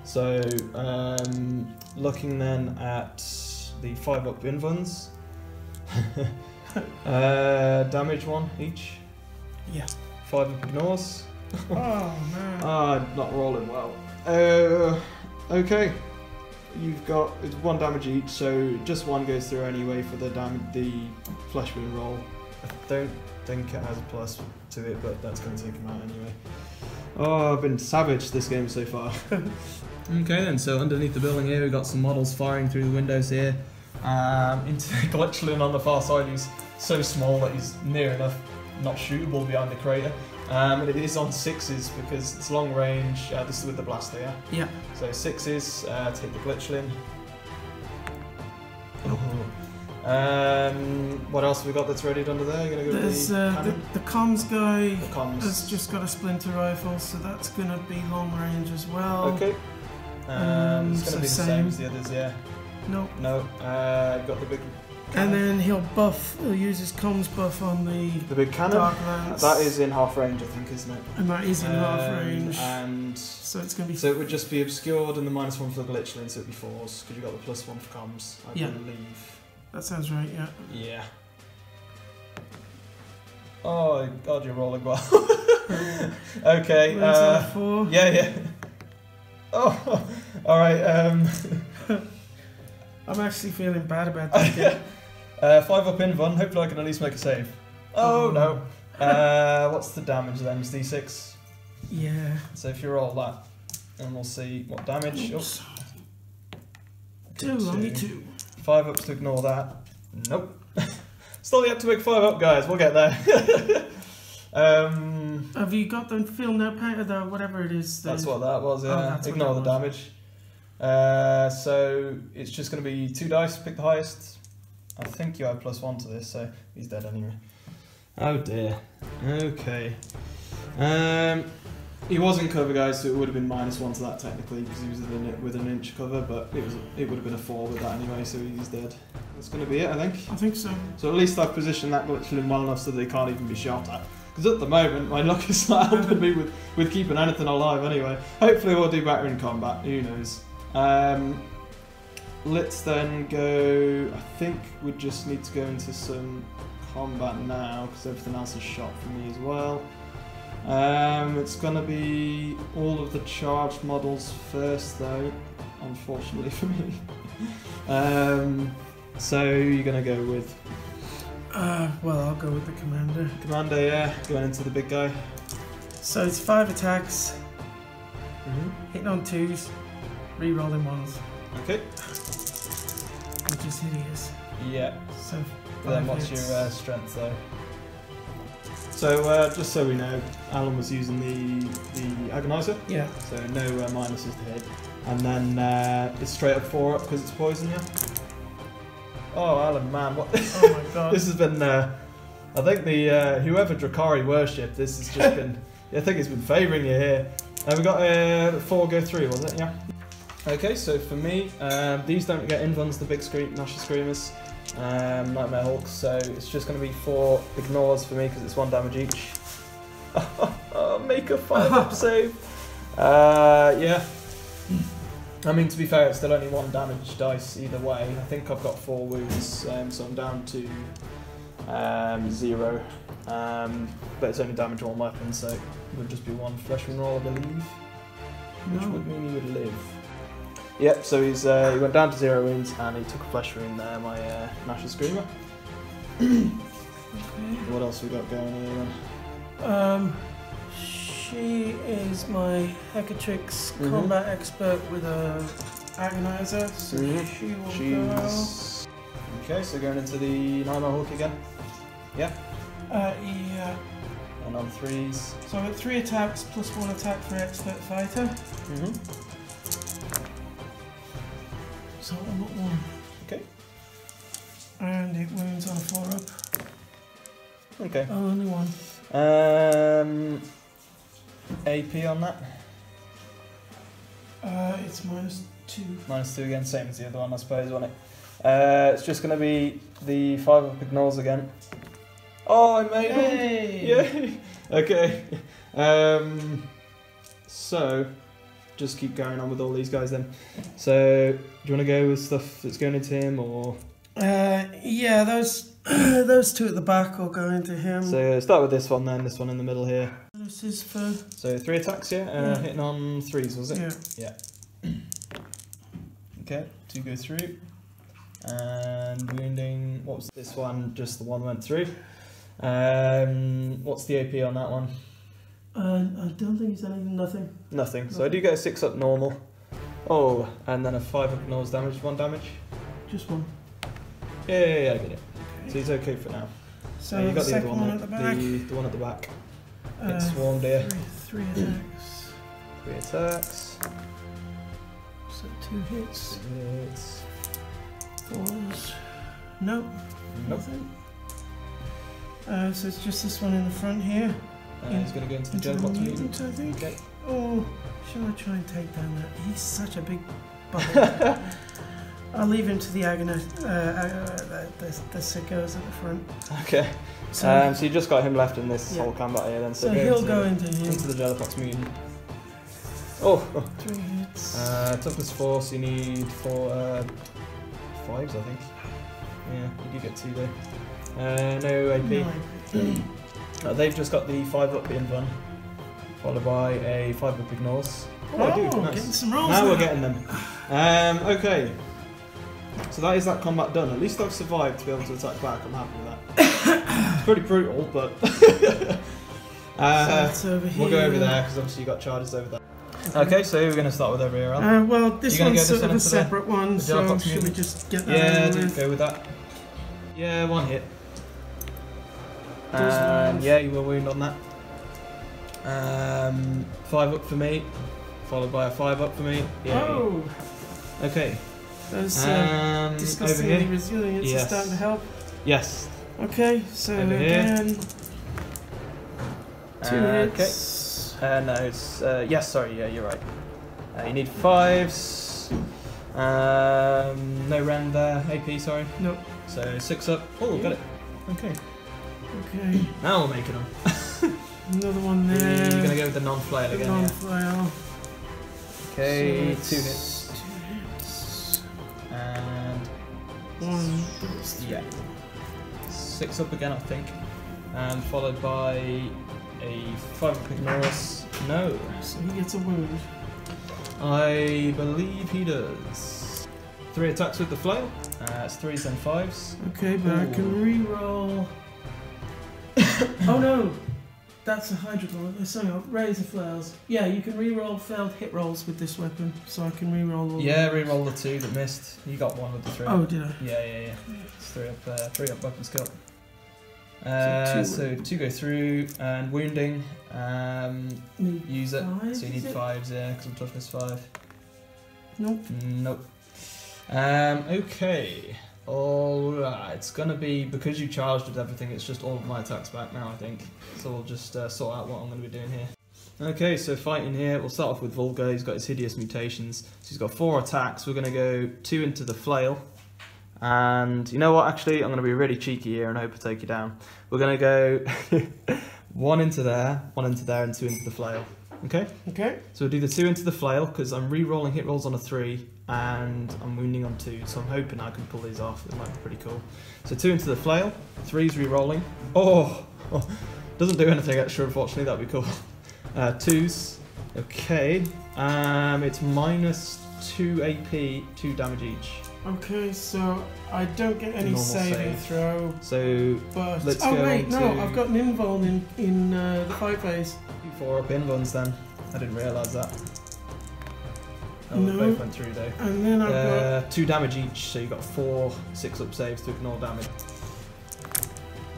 So, looking then at the 5-up in buns. Damage 1 each. Yeah. 5-up ignores. Oh man. Not rolling well. Okay. You've got, it's 1 damage each, so just 1 goes through anyway for the flesh wound roll. I don't think it has a plus to it, but that's going to take him out anyway. Oh, I've been savage this game so far. Okay then, so underneath the building here we've got some models firing through the windows here. Into the glitchling on the far side, who's so small that he's near enough not shootable behind the crater. And it is on 6s because it's long range. This is with the blaster, yeah? Yeah. So 6s, take the glitchling. What else have we got that's readied under there? You're gonna go There's the comms guy has just got a splinter rifle, so that's going to be long range as well. Okay. It's going to be the same as the others, yeah. Nope. No. Got the big. And then he'll use his comms buff on the big cannon. Dark Lance. That is in half range, I think, isn't it? And that is in half range. And so it's going to be. So it would just be obscured and the -1 for the glitchling, so it'd be 4s because you got the +1 for comms, I believe. That sounds right. Yeah. Yeah. Oh God, you're rolling well. Okay. 4. Yeah. Oh, alright, I'm actually feeling bad about this game. 5 up in one, hopefully I can at least make a save. Oh no. What's the damage then? It's D6. Yeah. So if you roll that, and we'll see what damage. Oops. Okay, 2, only 2. 5 ups to ignore that. Nope. Still yet to make 5 up, guys. We'll get there. Have you got them film now painted or whatever it is? That's what that was, yeah. Oh, Ignore the damage. So it's just going to be 2 dice, pick the highest. I think you have +1 to this, so he's dead anyway. Oh dear. Okay. He was in cover, guys, so it would have been -1 to that technically because he was with an inch cover, but it would have been a 4 with that anyway, so he's dead. That's going to be it, I think. I think so. So at least I've positioned that glitchling well enough so they can't even be shot at. Because at the moment, my luck is not helping me with keeping anything alive anyway. Hopefully we'll do better in combat, who knows. Let's then go, I think we just need to go into some combat now, because everything else is shot for me as well. It's going to be all of the charged models first though, unfortunately for me. So you're going to go with? Well, I'll go with the commander. Commander, yeah, going into the big guy. So it's 5 attacks, hitting on 2s, re-rolling 1s. Okay. Which is hideous. Yeah. So then what's your strength though? So just so we know, Alan was using the agonizer. Yeah. So no minuses to hit, and then it's straight up 4 up because it's poison. Yeah. Oh, Alan, man, what? Oh my god. This has been. I think the whoever Drukhari worshipped. This has just been. I think it's been favouring you here. We got 4 go through, was it? Yeah. Okay, so for me, these don't get invuns, the big Gnasher Screamers, Nightmare Hawks, so it's just going to be 4 ignores for me because it's 1 damage each. Make a 5-up save. Yeah. I mean, to be fair, it's still only 1 damage dice either way. I think I've got 4 wounds, so I'm down to 0. But it's only damage 1 weapon, so it would just be 1 flesh wound roll, I believe. Which would mean he would live. Yep, so he went down to 0 wounds and he took a flesh wound there, my Gnasher Screamer. Okay. What else we got going here then? She is my Hecatrix combat expert with a agonizer, so she will go. Okay, so going into the Nightmare Hawk again. Yeah. Yeah. And on 3s. So I got 3 attacks plus 1 attack for expert fighter. So I got 1. Okay. And it wounds on a 4 up. Okay. Oh, only 1. AP on that? It's -2. -2 again, same as the other one, I suppose, wasn't it? It's just going to be the 5 up ignores again. Oh, I made it! Yay! Okay. So, just keep going on with all these guys then. So, do you want to go with stuff that's going into him, or? Yeah, those 2 at the back will go into him. So, start with this one then, this one in the middle here. This is for... So, 3 attacks, yeah? Hitting on 3s, was it? Yeah. Yeah. Okay, 2 go through. And wounding, what was this one? Just the 1 went through. What's the AP on that one? I don't think it's anything, nothing. Nothing. So I do get a 6 up normal. Oh, and then a 5 up ignores damage, 1 damage. Just 1. Yeah, I get it. Okay. So he's okay for now. So you got the other one at the back. The one at the back. It's swarmed here. 3 attacks. 3 attacks. So 2 hits. 2 hits. 4s. Nope. Nope. Nothing. So it's just this one in the front here. He's going to go into the Gellerpox mutant, I think. Okay. Oh, shall I try and take down that? He's such a big bubble. I'll leave him to the the sickos at the front. Okay. So you just got him left in this whole combat here then. So he'll go into him. Into the Gellerpox mutant. Oh! 3 hits. Toughness 4, so you need 4 5s, I think. Yeah, you do get 2 there. No AP. No AP. They've just got the 5 up in run, followed by a 5 up ignores. Oh, I do. Nice. Getting some rolls Now there. we're getting them. Okay. So that is that combat done. At least I've survived to be able to attack back. I'm happy with that. It's pretty brutal, but so over here. we'll go over there because obviously you got charges over there. Okay, so we're going to start with over here, Alan. Well, this You're gonna one's go this sort one of a into separate one, the so Gellerpox should we mutant? just get that Yeah, over do with? go with that. Yeah, one hit. Does Yeah, you will wound on that. 5 up for me, followed by a 5 up for me. Yeah. Oh! Okay. Those Over disgustingly here. resilience Yes. is starting to help. Yes. Okay, so Over here. again, 2 Okay. hits. No, it's yes. Sorry, yeah, you're right. You need 5s. No rend there. AP, sorry. Nope. So 6 up. Oh, got it. Okay. Okay, Now we're making them. another one You're there. gonna go with the non-flail again. Yeah. Non-flail. Okay, So 2 it's hits. 2 hits. And 1 goes 3. yeah, 6 up again, I think. And followed by a 5 up ignorance. No. So he gets a wound. I believe he does. 3 attacks with the flail. It's 3s and 5s. Okay, but I can re-roll. Oh no! That's a Hydra bullet. Sorry, razor flails. Yeah, you can re-roll failed hit rolls with this weapon, so I can re-roll all Yeah, of those. re-roll the 2 that missed. You got 1 with the 3. Oh, did I? Yeah. It's 3 up, 3 up weapon skill. So So 2 go through and wounding. Need Use it. 5, So you need is it? 5s, yeah, because I'm toughness 5. Nope. Nope. Okay. Alright, it's gonna be, because you charged with everything, it's just all of my attacks back now, I think. So we'll just sort out what I'm gonna be doing here. Okay, so fighting here, we'll start off with Vulgar. He's got his hideous mutations. So he's got 4 attacks. We're gonna go 2 into the flail. And you know what, actually, I'm gonna be really cheeky here and hope I take you down. We're gonna go 1 into there, and 2 into the flail. Okay? Okay. So we'll do the 2 into the flail, because I'm re-rolling hit rolls on a 3, and I'm wounding on 2, so I'm hoping I can pull these off. It might be pretty cool. So 2 into the flail, 3's re-rolling. Oh! Doesn't do anything extra, unfortunately, that'd be cool. 2s. Okay. It's minus 2 AP, 2 damage each. Okay, so I don't get any Normal saving save. throw, So but let's oh go wait, no, into- I've got an invuln in the fight phase. 4 up invuns then. I didn't realise that. Oh, No. we both went through though. And then I've got 2 damage each, so you got 4 6 up saves to ignore damage.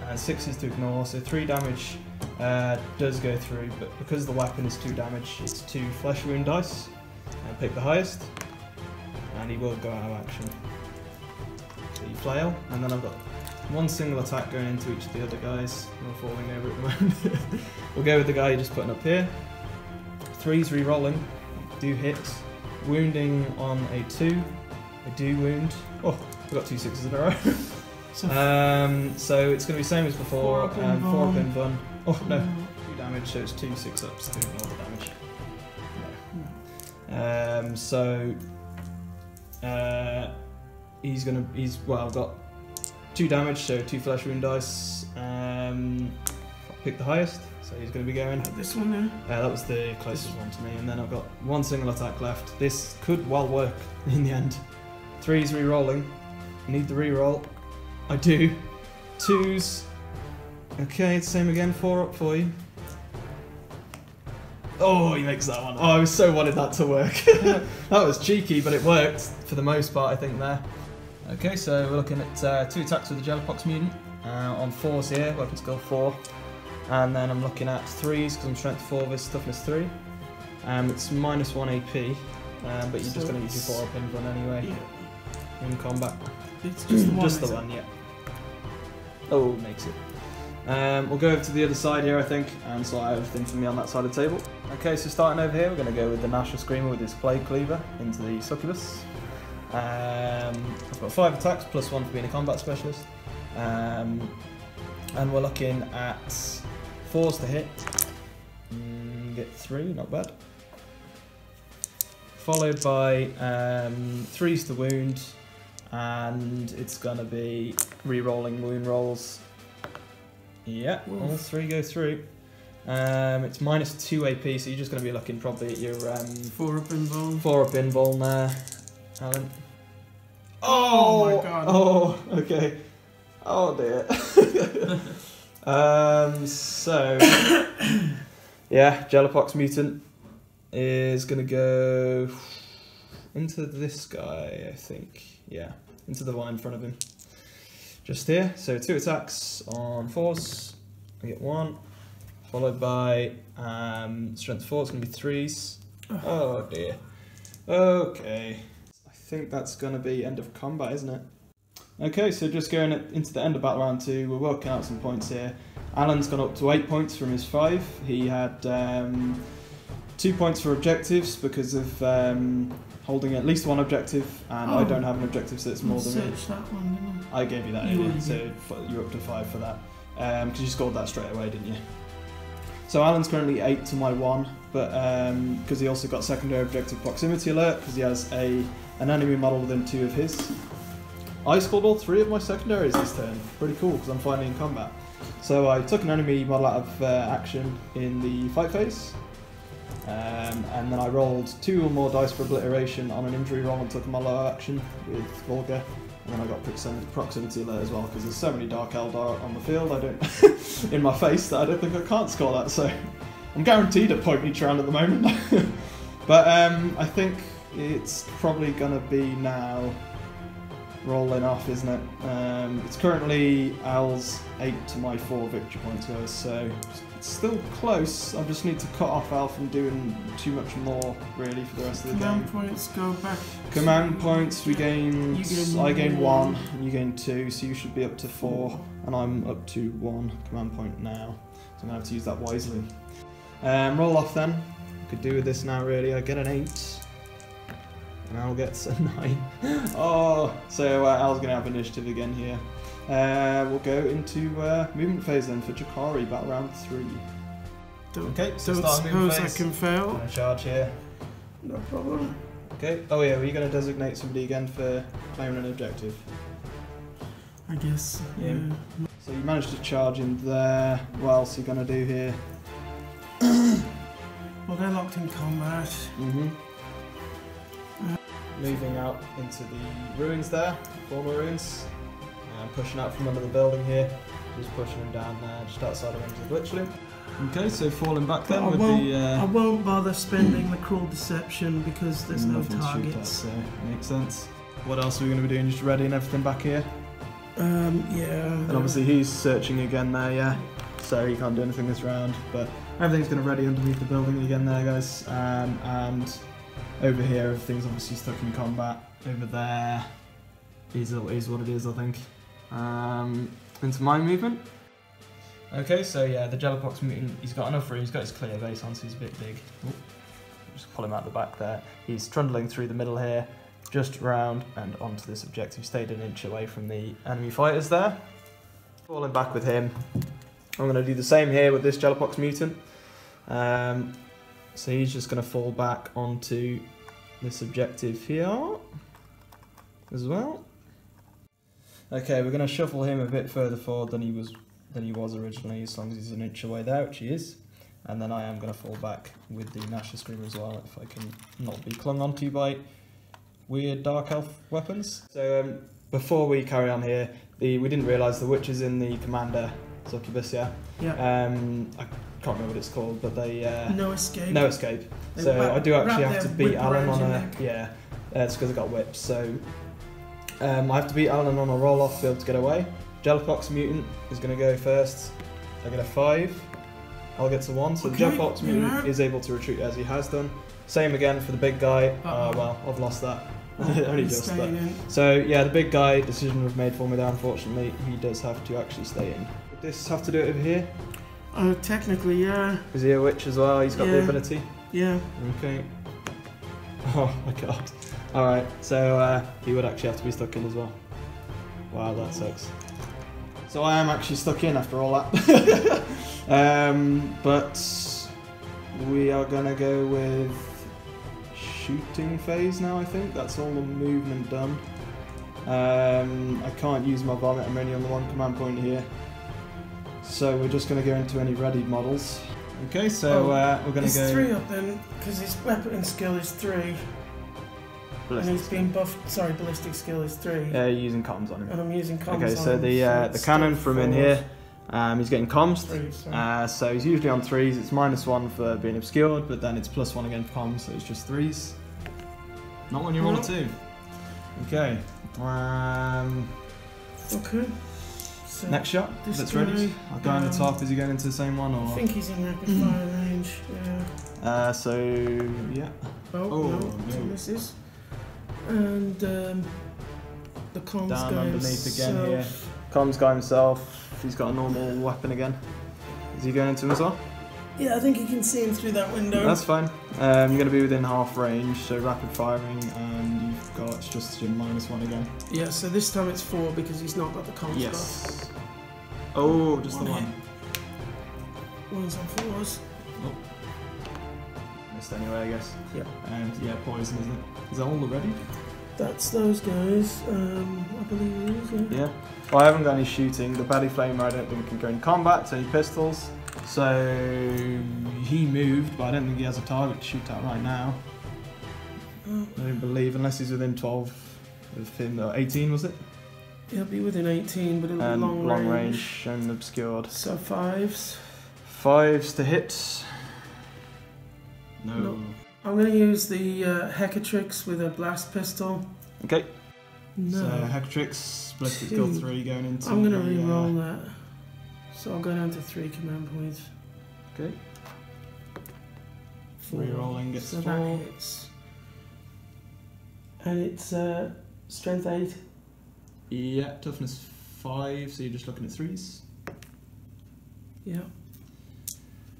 And 6 is to ignore, so 3 damage does go through, but because the weapon is 2 damage, it's 2 flesh wound dice. And pick the highest, and he will go out of action. So you flail, and then I've got 1 single attack going into each of the other guys. We're falling over at the moment. We'll go with the guy you're just putting up here. 3's re-rolling, do hit. Wounding on a 2, I do wound. Oh, I've got 2 6s in a row. So it's going to be same as before. 4 up 4 up invuln. in bun. Oh no, 2 damage, so it's 2 6 ups to ignore the damage. I've got 2 damage, so 2 flesh wound dice. Pick the highest, so he's going to be going. this one there. That was the closest one to me, and then I've got 1 single attack left. This could well work in the end. 3's re-rolling. I need the re-roll. I do. 2's. Okay, it's the same again. 4 up for you. Oh, he makes that one. Oh, I so wanted that to work. That was cheeky, but it worked for the most part, I think, there. Okay, so we're looking at 2 attacks with the Gellerpox mutant. On 4s here, weapon skill 4. And then I'm looking at 3s because I'm strength 4 with toughness 3. It's minus 1 AP, but you're just going to use your 4 up invuln anyway in combat. It's just the one. Just the is it? one, yeah. Oh, makes it. We'll go over to the other side here, I think, and sort out everything for me on that side of the table. Okay, so starting over here, we're going to go with the Gnasher Screamer with his Plague Cleaver into the Succubus. I've got 5 attacks, plus 1 for being a combat specialist. And we're looking at 4s to hit. Get 3, not bad. Followed by 3s to wound, and it's going to be re-rolling wound rolls. Yeah, all 3 go through. It's -2 AP, so you're just going to be looking probably at your 4-up invuln. 4-up invuln there, Alan. Oh my god. Oh, okay. Oh dear. So yeah, Gellerpox mutant is gonna go into this guy, I think. Yeah, into the one in front of him. Just here. So 2 attacks on 4s. I get 1. Followed by strength 4, it's gonna be 3s. Oh dear. Okay. I think that's gonna be end of combat, isn't it? Okay, so just going into the end of battle round 2, we're working out some points here. Alan's gone up to 8 points from his 5. He had 2 points for objectives because of holding at least 1 objective, and I don't have an objective, so it's more than me. That one, didn't I gave you that, so you're up to 5 for that. Because you scored that straight away, didn't you? So Alan's currently 8 to my 1, but because he also got secondary objective proximity alert, because he has an enemy model within 2 of his. I scored all 3 of my secondaries this turn. Pretty cool, because I'm finally in combat. So I took an enemy model out of action in the fight phase, and then I rolled 2 or more dice for obliteration on an injury roll and took a model out of action with Volga. And then I got proximity alert as well, because there's so many Dark Eldar on the field in my face that I don't think I can't score that, so I'm guaranteed a point each round at the moment. But I think it's probably going to be now rolling off, isn't it? It's currently Al's 8 to my 4 victory points, guys, so it's still close. I just need to cut off Al from doing too much more, really, for the rest of the game. Command points go back. Command points, I gain 1, and you gain 2, so you should be up to 4, and I'm up to 1 command point now, so I'm going to have to use that wisely. Roll off then. I could do with this now, really. I get an 8. And Al gets a 9. Oh, so Al's going to have initiative again here. We'll go into movement phase then for Drukhari, battle round 3. Okay, so don't start movement suppose phase. I can fail. Gonna charge here. No problem. Okay. Oh yeah, were you going to designate somebody again for claiming an objective? I guess. Yeah. So you managed to charge in there. What else are you going to do here? Well, they're locked in combat. Moving out into the ruins there, former ruins. Pushing out from under the building here. Just pushing them down there, just outside of range of literally. Okay, so falling back then with I won't bother spending the cruel deception because there's no targets. So makes sense. What else are we going to be doing? Just readying everything back here? Yeah. And obviously he's searching again there, yeah. So he can't do anything this round, but everything's going to ready underneath the building again there, guys. And over here, everything's obviously stuck in combat. Over there is what it is, I think. Into my movement. Okay, so yeah, the Gellerpox mutant, he's got enough room, he's got his clear base on, so he's a bit big. Ooh, just pull him out the back there. He's trundling through the middle here, just round and onto this objective. Stayed an inch away from the enemy fighters there. Falling back with him. I'm going to do the same here with this Gellerpox mutant. So he's just going to fall back onto this objective here as well. Okay, we're going to shuffle him a bit further forward than he was originally, as long as he's an inch away there, which he is. And then I am going to fall back with the Gnasher Screamer as well, if I can not be clung onto by weird Dark Elf weapons. So before we carry on here, we didn't realise the witch is in the Commander Succubus, yeah? Yeah. I can't remember what it's called, but they... no escape. No escape. So I do actually have to beat Alan on a... neck. Yeah, it's because I got whipped, so... I have to beat Alan on a roll-off to be able to get away. Gellerpox mutant is going to go first. I get a 5. I'll get to 1, so Okay, the Gellerpox mutant is able to retreat as he has done. Same again for the big guy. Well, I've lost that. Only just that. So yeah, the big guy, decision was made for me there, unfortunately. He does have to actually stay in. Would this have to do it over here? Technically, yeah. Is he a witch as well? He's got the ability? Yeah. Okay. Oh my god. Alright, so he would actually have to be stuck in as well. Wow, that sucks. So I am actually stuck in after all that. But we are going to go with shooting phase now, I think. That's all the movement done. I can't use my vomit, I'm only on the 1 command point here. So we're just going to go into any readied models. Okay, so we're going to go... It's 3 up then, because his weapon skill is 3. And he's been buffed, sorry, ballistic skill is 3. Yeah, you're using comms on him. And I'm using comms on him. Okay, so the cannon from in here, he's getting comms. 3, so he's usually on 3s. It's -1 for being obscured, but then it's +1 again for comms, so it's just 3s. Not when you roll a 2. Okay. Okay. So next shot that's ready. I'll go on the top. Is he going into the same one? Or? I think he's in rapid fire range. Yeah. So, yeah. Oh, no, so this is. And the comms down guy underneath again himself. here. Comms guy himself. He's got a normal weapon again. Is he going into him as well? Yeah, I think you can see him through that window. That's fine. You're going to be within half range, so rapid firing, and you've got just your -1 again. Yeah, so this time it's 4 because he's not got the comms buff. Yes. Oh, just the one. One's on 4s. Oh. Missed anyway, I guess. Yeah. And yeah, poison, isn't it? Is that all already? That's those guys. I believe it is, yeah. Yeah. Well, I haven't got any shooting. The baddie flamer, I don't think can go in combat, so any pistols. So he moved, but I don't think he has a target to shoot at right now. I don't believe, unless he's within 12 of him, or 18 was it? He'll be within 18, but it'll be long range and obscured. So 5s. 5s to hit. No. I'm going to use the Hecatrix with a blast pistol. Okay. No. So Hecatrix, ballistic skill 3 going into. I'm going to re-roll that. So I'll go down to 3 command points. Okay. 4. Re-rolling gets so 4. that hits. And it's strength 8. Yeah, toughness 5, so you're just looking at 3s. Yeah.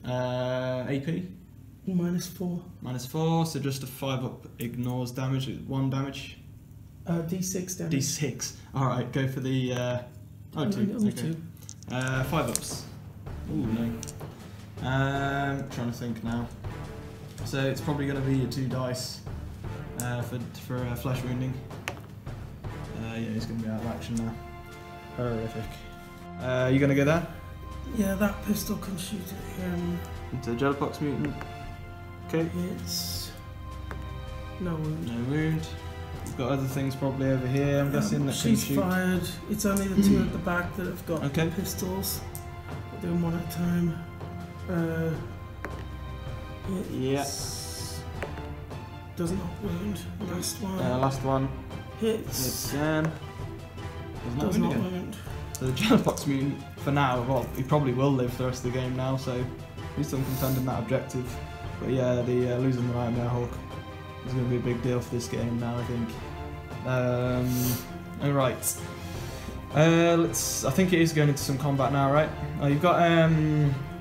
AP? -4. -4, so just a 5 up ignores damage, 1 damage. D6 damage. D6. Alright, go for the. Oh, 2. Only Okay. 2. 5 ups. Ooh, no. Trying to think now. So it's probably going to be your 2 dice for flesh wounding. Yeah, he's going to be out of action now. Horrific. You going to go there? Yeah, that pistol can shoot at him. Into Gellerpox mutant. Okay. It's no wound. No wound. We've got other things probably over here, I'm guessing, that can she's shoot. fired. It's only the 2 at the back that have got Okay. pistols. We're doing 1 at a time. Yes. Does not wound. Last one. Last one. Hits. Again. Does not wound. So the Gellerpox mutant, for now, well, he probably will live for the rest of the game now, so he's still contending that objective. But yeah, the losing the Nightmare Hawk is going to be a big deal for this game now, I think. Alright. I think it is going into some combat now, right? Oh, you've got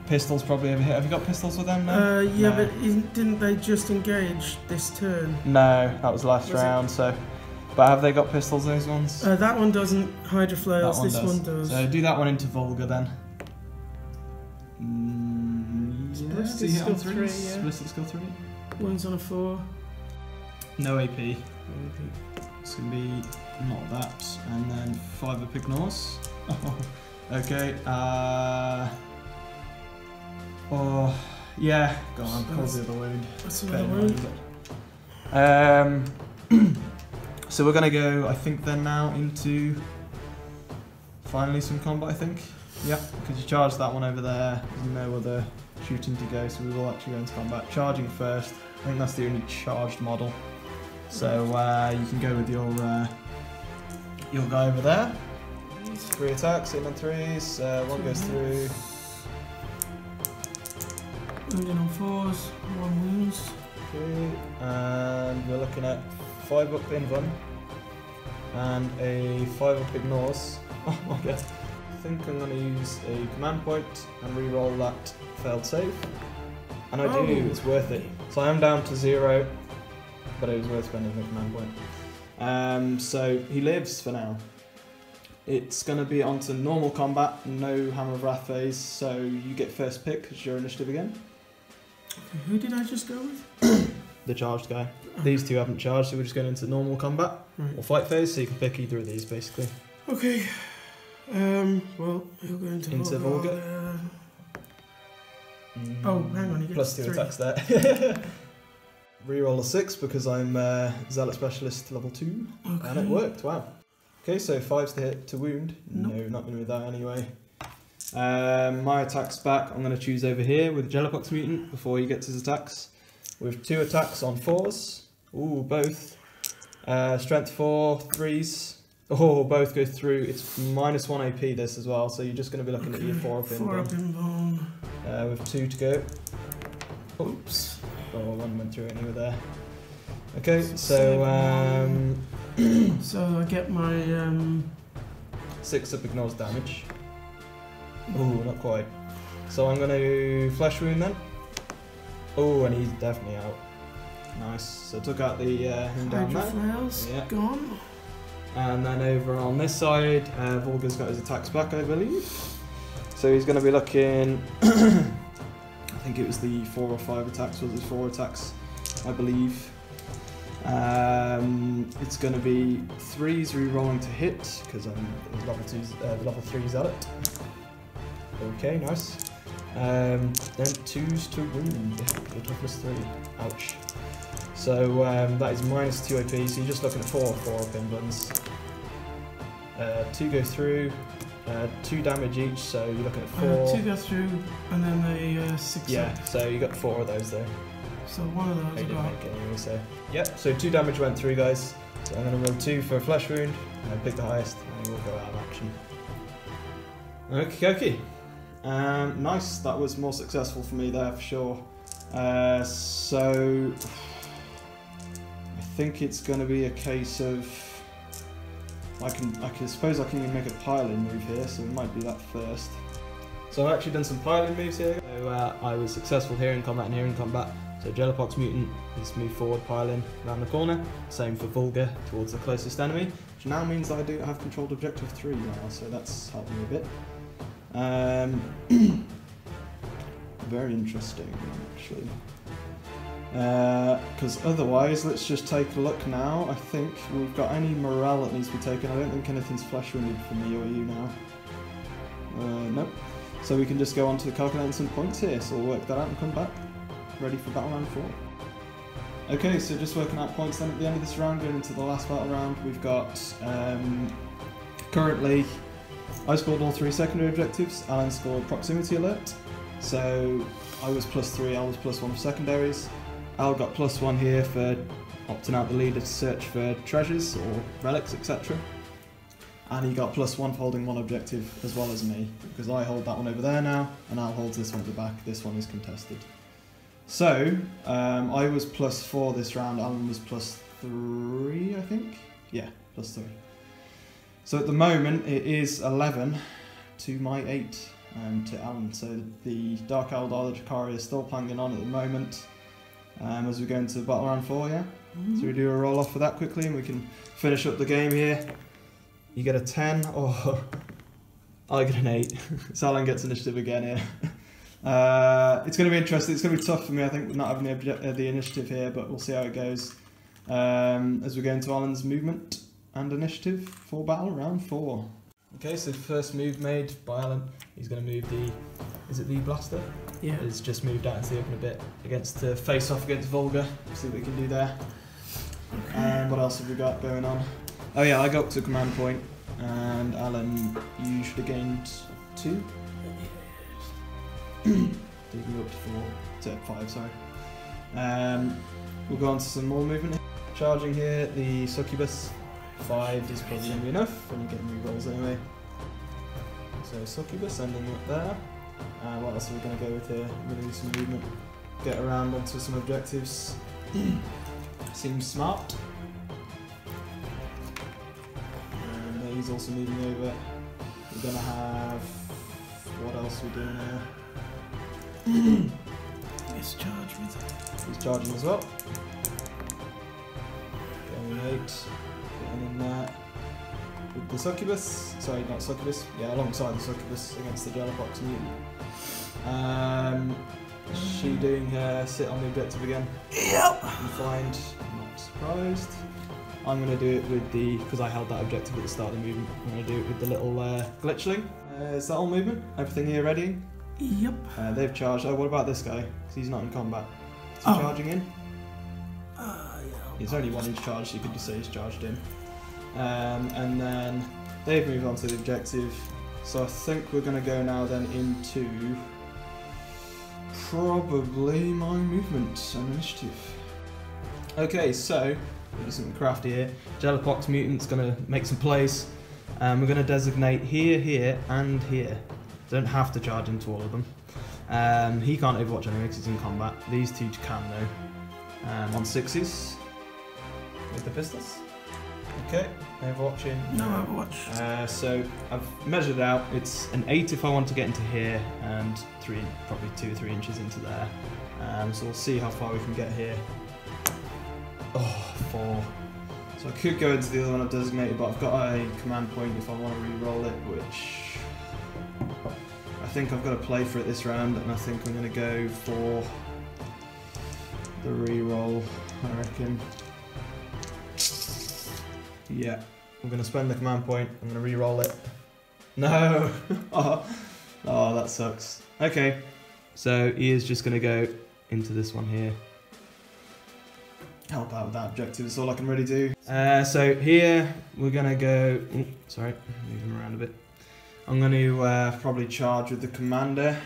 pistols probably over here. Have you got pistols with them now? Yeah, No. but didn't they just engage this turn? No, that was last Was round, so... But have they got pistols, those ones? That one doesn't. Hydra flails. That one This does. one does. So do that one into Vulgar then. Yeah, Ballistic does he hit on skill 3s? 3, yeah. Ballistic skill 3? One's on a 4. No AP. It's going to be not that. And then 5 up ignores. Okay. Oh, yeah. Go on, cause the other wound. That's another wound. So we're going to go, I think, then now into finally some combat, I think. Yeah, because you charged that one over there. There's no other shooting to go, so we will actually go into combat. Charging first. I think that's the only charged model. So you can go with your guy over there. 3 attacks, hitting on 3s. 1 goes through. Wounding on 4s. 1 wounds. Okay, and we're looking at 5 up invuln and a 5 up ignores. Oh my god. I think I'm going to use a command point and re-roll that failed save. And I do, it's worth it. So I am down to 0, but it was worth spending the command point. So he lives for now. It's going to be onto normal combat, no Hammer of Wrath phase, so you get first pick as your initiative again. Okay, who did I just go with? The charged guy. These 2 haven't charged, so we're just going into normal combat or fight phase, so you can pick either of these basically. Okay. Well, he'll go into Vulgar. Oh, hang on, he gets +2 3. attacks there. Reroll a 6 because I'm Zealot Specialist level 2. Okay. And it worked, wow. Okay, so 5's to hit to wound. Nope. No, not going to be that anyway. My attack's back. I'm going to choose over here with Gellerpox Mutant before he gets his attacks. With 2 attacks on 4s. Ooh, both. Strength 4, 3s. Oh, both go through. It's -1 AP this as well, so you're just going to be looking at your 4 up in 4 up in bone. with 2 to go. Oops. Oh, 1 went through anyway there. Okay, so So I get my 6 up ignores damage. Ooh, not quite. So I'm going to flesh wound then. Oh, and he's definitely out. Nice. So took out the him down Hydra there. Flails, Yeah. gone. And then over on this side, Volga's got his attacks back, I believe. So he's going to be looking. I think it was the 4 or 5 attacks. Was it 4 attacks? I believe. It's going to be 3s re-rolling to hit because I'm level 2's, level 3 Zealot. Okay, nice. Then 2s to wound. The toughness 3. Ouch. So that is -2 AP. So you're just looking at 4 up in buns. 2 go through. 2 damage each. So you're looking at 4. 2 go through, and then a 6 Yeah. up. So you got 4 of those though. So one of I those I didn't got. make it anyway. So yep. So 2 damage went through, guys. So I'm going to roll 2 for a flesh wound. And I'll pick the highest, and he will go out of action. Okay. Nice. That was more successful for me there for sure. So I think it's going to be a case of I suppose I can even make a piling move here, so it might be that first. So I've actually done some piling moves here. So I was successful here in combat and here in combat. So Gellerpox Mutant is moved forward, piling around the corner. Same for Vulgar towards the closest enemy, which now means that I do have controlled objective 3 now, so that's helped me a bit. Very interesting, actually. Because otherwise, let's just take a look now. I think we've got any morale that needs to be taken. I don't think anything's flesh wounded for me or you now. Nope. So we can just go on to calculating some points here. So we'll work that out and come back. Ready for battle round 4. Okay, so just working out points then at the end of this round, going into the last battle round. We've got currently I scored all 3 secondary objectives. Alan scored proximity alert. So I was +3, Al was +1 for secondaries. Al got +1 here for opting out the leader to search for treasures or relics, etc. And he got +1 for holding 1 objective as well as me, because I hold that one over there now, and Al holds this one to back. This one is contested. So I was +4 this round. Alan was +3, I think. Yeah, +3. So at the moment it is 11 to my 8 to Alan. So the Dark Eldar, the Drukhari, is still planging on at the moment. As we go into battle round 4, yeah? So we do a roll off for that quickly and we can finish up the game here. You get a 10, or I get an 8. So Alan gets initiative again here. It's going to be interesting. It's going to be tough for me, I think, not having the initiative here, but we'll see how it goes. As we go into Alan's movement and initiative for battle round 4. Okay, so first move made by Alan. He's going to move the... Is it the blaster? Yeah. It's just moved out into the open a bit against the face off against Volga. See what we can do there. And what else have we got going on? Oh yeah, I got up to command point, and Alan, you should have gained 2. Did you up to 5? Sorry. We'll go on to some more movement here. Charging here, the succubus. 5 is probably going to be enough when you get new rolls anyway. So succubus ending up there. What else are we going to go with here? We're going to do some movement. Get around onto some objectives. Seems smart. And he's also moving over. We're going to have... What else are we doing here? Yes, charge with it. He's charging as well. Going 8. Getting in there. With the succubus. Sorry, not succubus. Yeah, alongside the succubus against the Gellerpox mutant. She doing her sit on the objective again. Yep. And find. I'm not surprised. I'm going to do it with the, because I held that objective at the start of the movement, I'm going to do it with the little glitchling. Is that all movement? Everything here ready? Yep. They've charged. Oh, what about this guy? Because he's not in combat. Is he charging in? Yeah. It's only 1 inch charge, so you could just say he's charged in. And then they've moved on to the objective. So I think we're going to go now then into probably my movement and initiative. Okay, so we'll do something crafty here. Gellerpox mutant's going to make some plays. We're going to designate here, here, and here. Don't have to charge into all of them. He can't overwatch anyway because he's in combat. These two can though. On 6s with the pistols. Okay, overwatching. No overwatch. So I've measured it out. It's an 8 if I want to get into here, and 3, probably 2 or 3 inches into there. So we'll see how far we can get here. Oh, 4. So I could go into the other one I've designated, but I've got a command point if I want to re-roll it, which I think I've got to play for it this round, and I think I'm going to go for the re-roll, I reckon. Yeah, I'm going to spend the command point, I'm going to re-roll it. No! Oh, that sucks. Okay, so he is just going to go into this one here. Help out with that objective, that's all I can really do. So here, we're going to go... Ooh, sorry, move him around a bit. I'm going to probably charge with the commander.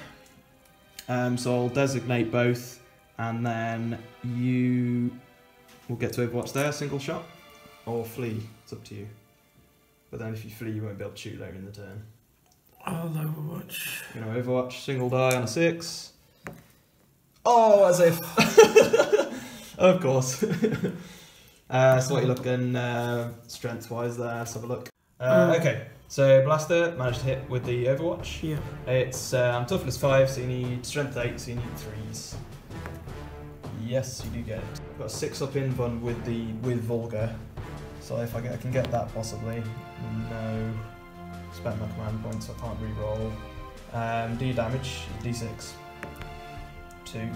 So I'll designate both, and then you will get to overwatch there, single shot. Or flee, it's up to you. But then if you flee, you won't be able to shoot later in the turn. I'll overwatch. You're going to overwatch, single die on a 6. Oh, as if! Of course. So what are you looking strength-wise there? Let's have a look. Okay, so Blaster managed to hit with the overwatch. Yeah. It's toughness 5, so you need strength 8, so you need 3s. Yes, you do get it. I've got a 6 up in one with Vulgar. So if I can get that possibly. No. Spent my command points, so I can't re-roll. D damage, D6. 2.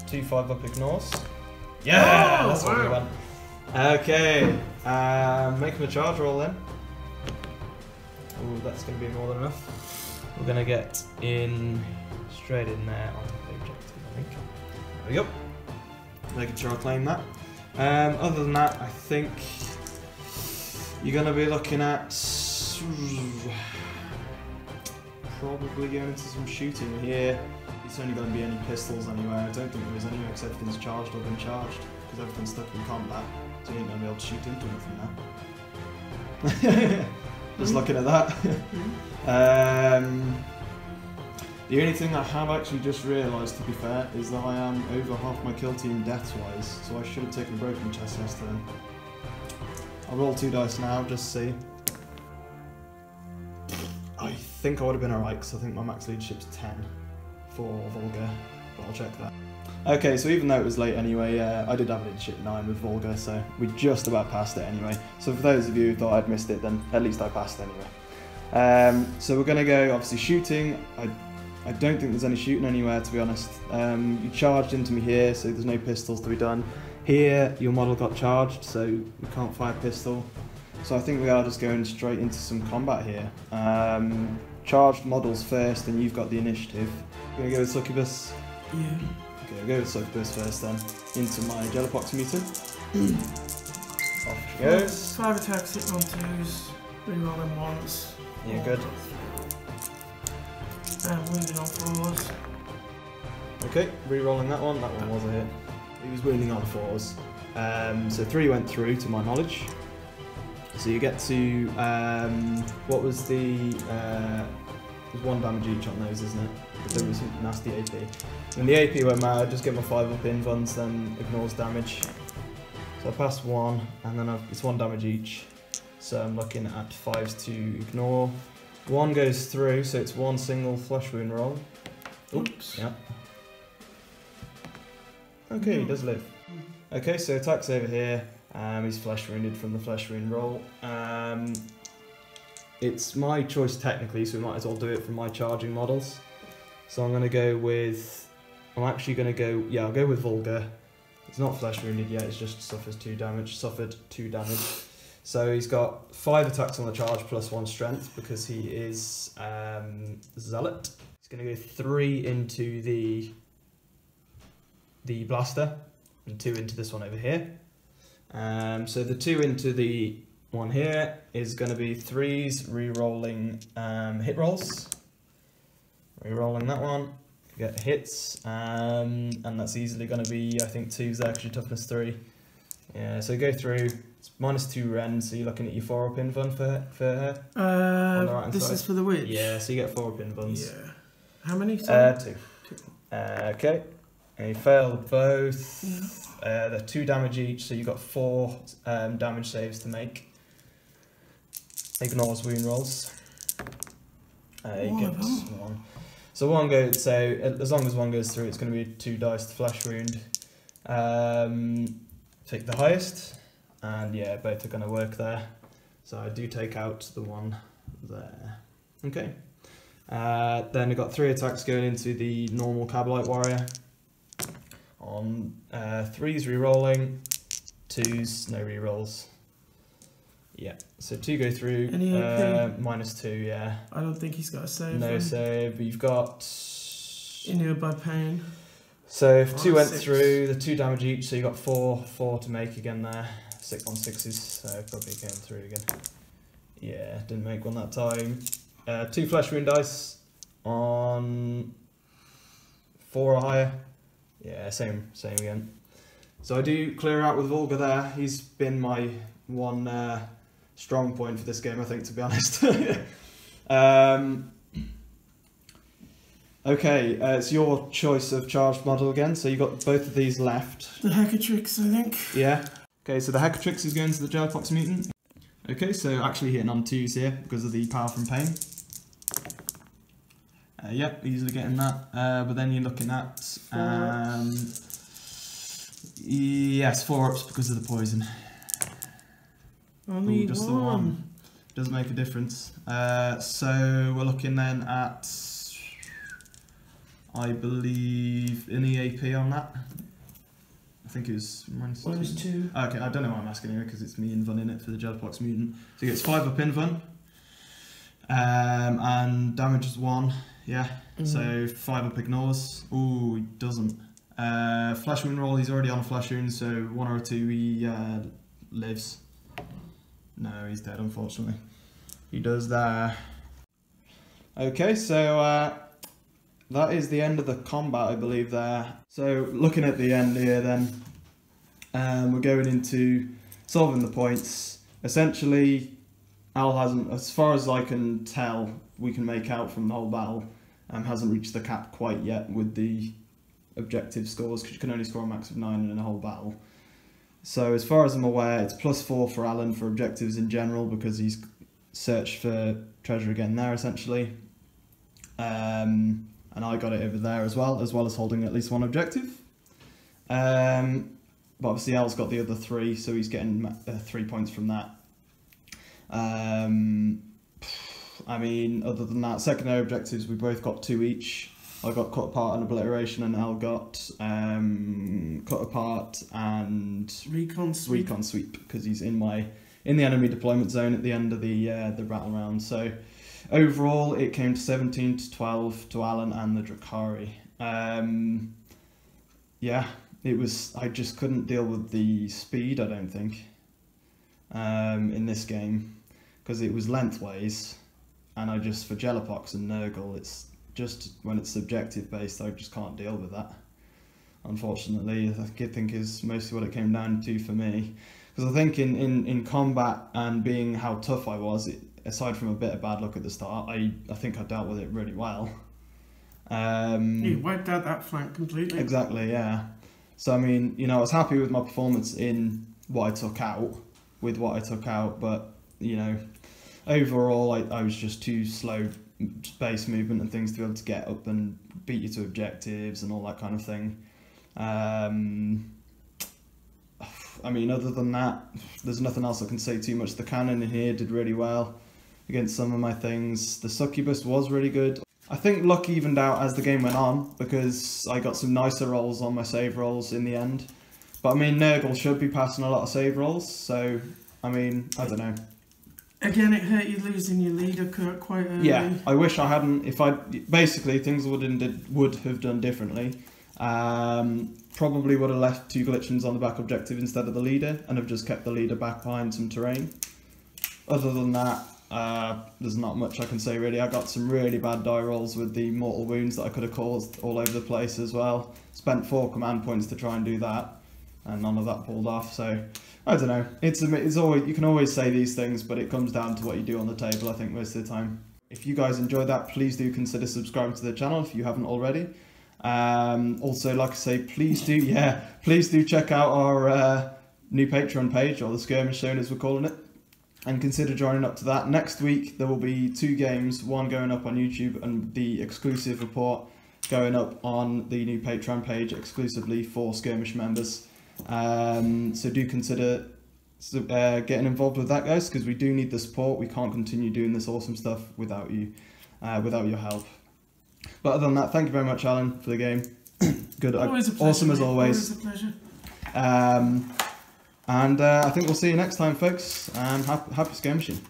2 5 up ignores. Yeah! Oh, that's what we want. Okay. Make him a charge roll then. Oh, that's going to be more than enough. We're going to get in straight in there on the objective, I think. There we go. Making sure I claim that. Other than that, I think you're going to be looking at probably going into some shooting here. It's only going to be any pistols anywhere. I don't think there is anywhere because everything's charged or been charged because everything's stuck in combat. So you ain't going to be able to shoot into anything now. Just looking at that. The only thing I have actually just realised, to be fair, is that I am over half my kill team deaths-wise, so I should have taken a broken chest last turn. I'll roll 2 dice now, just to see. I think I would have been alright, because I think my max leadership's 10 for Vulgar, but I'll check that. Okay, so even though it was late anyway, I did have leadership 9 with Vulgar, so we just about passed it anyway. So for those of you who thought I'd missed it, then at least I passed anyway. So we're going to go, obviously, shooting. I don't think there's any shooting anywhere, to be honest. You charged into me here, so there's no pistols to be done. Here, your model got charged, so we can't fire pistol. So I think we are just going straight into some combat here. Charged models first, and you've got the initiative. Gonna go with Succubus? Yeah. Okay, I'll go with Succubus first then. Into my Gellerpox mutant. Off she goes. 5 attacks, hit on 2s, reroll them once. Yeah, good. Wounded on 4s. Okay, re-rolling that one was a hit. He was wounding on 4s. So 3 went through, to my knowledge. So you get to, what was the, there's 1 damage each on those, isn't it? But there was some nasty AP. When the AP went mad, just get my 5 up in ones, then ignores damage. So I passed 1, and then it's 1 damage each. So I'm looking at 5s to ignore. 1 goes through, so it's 1 single flesh wound roll. Oops. Yeah. Okay, he does live. Okay, so attack's over here. He's flesh wounded from the flesh wound roll. It's my choice technically, so we might as well do it from my charging models. So I'm going to go with... I'll go with Vulgar. It's not flesh wounded yet, it's just suffered 2 damage. So he's got 5 attacks on the charge plus 1 strength because he is Zealot. It's going to go 3 into the blaster and 2 into this one over here. So the 2 into the one here is going to be 3s re-rolling hit rolls. Re-rolling that one, get hits, and that's easily going to be, I think, 2s there because you're toughness 3. Yeah, so go through. It's -2 Ren, so you're looking at your 4-up invuln for her. On the right-hand this side. is for the witch. Yeah, so you get 4-up invulns. Yeah. How many? 2. Okay. And you failed both. Yeah. They're 2 damage each, so you've got 4 damage saves to make. Ignores wound rolls. You get 1. So one goes. So as long as one goes through, it's going to be 2 dice to flesh wound. Take the highest, and yeah, both are going to work there. So I do take out the one there. Okay. Then I've got 3 attacks going into the normal Cabalite Warrior. On 3s re-rolling, 2s no re-rolls. Yeah, so 2 go through. Any AP? -2, yeah. I don't think he's got a save. No then. save, but you've got... Inured by pain. So if 2 went 6. through, the 2 damage each, so you got 4 to make again there. 6 on 6s, so probably came through again. Yeah, didn't make one that time. 2 flesh wound dice on 4 or higher. Yeah, same again. So I do clear out with Volga there. He's been my one strong point for this game, I think, to be honest. Okay, it's your choice of charged model again. So you've got both of these left. The Hecatrix, I think. Yeah. Okay, so the Hecatrix is going to the Gellerpox mutant. Okay, so actually hitting on 2s here because of the power from pain. Yep, easily getting that. But then you're looking at... yes, 4-ups because of the poison. Only Ooh, just the one. Does make a difference. So we're looking then at... I believe any AP on that. I think it was -2. Okay, I don't know why I'm asking here because it's me invuln in it for the Gellerpox mutant. So he gets 5-up invuln. And damage is 1. Yeah. So 5-up ignores. Ooh, he doesn't. Flesh wound roll. He's already on a flesh wound, so 1 or 2 he lives. No, he's dead, unfortunately. He does that. Okay, so that is the end of the combat, I believe, there. So, looking at the end here then, we're going into solving the points. Essentially, Al hasn't, as far as I can tell, we can make out from the whole battle, hasn't reached the cap quite yet with the objective scores, because you can only score a max of 9 in a whole battle. So, as far as I'm aware, it's +4 for Alan for objectives in general, because he's searched for treasure again there, essentially. And I got it over there as well as holding at least 1 objective. But obviously Al's got the other 3, so he's getting 3 points from that. I mean, other than that, secondary objectives, we both got 2 each. I got cut apart and obliteration, and Al got cut apart and recon sweep, because he's in the enemy deployment zone at the end of the battle round. So overall, it came to 17-12 to Alan and the Drukhari. Yeah, it was. I just couldn't deal with the speed, I don't think, in this game, because it was lengthways, and I just, for Gellerpox and Nurgle, it's just when it's subjective based, I just can't deal with that. Unfortunately, I think is mostly what it came down to for me, because I think in combat and being how tough I was, aside from a bit of bad luck at the start, I think I dealt with it really well. You wiped out that flank completely. Exactly, yeah. So I mean, you know, I was happy with my performance in what I took out, but you know, overall I was just too slow space movement and things to be able to get up and beat you to objectives and all that kind of thing. I mean, other than that, there's nothing else I can say too much. The cannon in here did really well against some of my things. The succubus was really good. I think luck evened out as the game went on, because I got some nicer rolls on my save rolls in the end. But I mean, Nurgle should be passing a lot of save rolls, so I mean, I don't know. Again, it hurt you losing your leader quite early. Yeah, I wish I hadn't. Basically things would have done differently. Probably would have left 2 glitchins on the back objective instead of the leader, and have just kept the leader back behind some terrain. Other than that, there's not much I can say really. I got some really bad die rolls with the mortal wounds that I could have caused all over the place as well. Spent 4 command points to try and do that, and none of that pulled off. So I don't know. It's always, you can always say these things, but it comes down to what you do on the table, I think, most of the time. If you guys enjoyed that, please do consider subscribing to the channel if you haven't already. Also, like I say, please do check out our new Patreon page, or the skirmish zone as we're calling it, and consider joining up to that. Next week there will be 2 games, one going up on YouTube and the exclusive report going up on the new Patreon page exclusively for skirmish members. So do consider getting involved with that, guys, because we do need the support. We can't continue doing this awesome stuff without you, without your help. But other than that, thank you very much, Alan, for the game. Good, Always a pleasure, awesome as always. Always a pleasure. And I think we'll see you next time, folks. Happy skirmishing.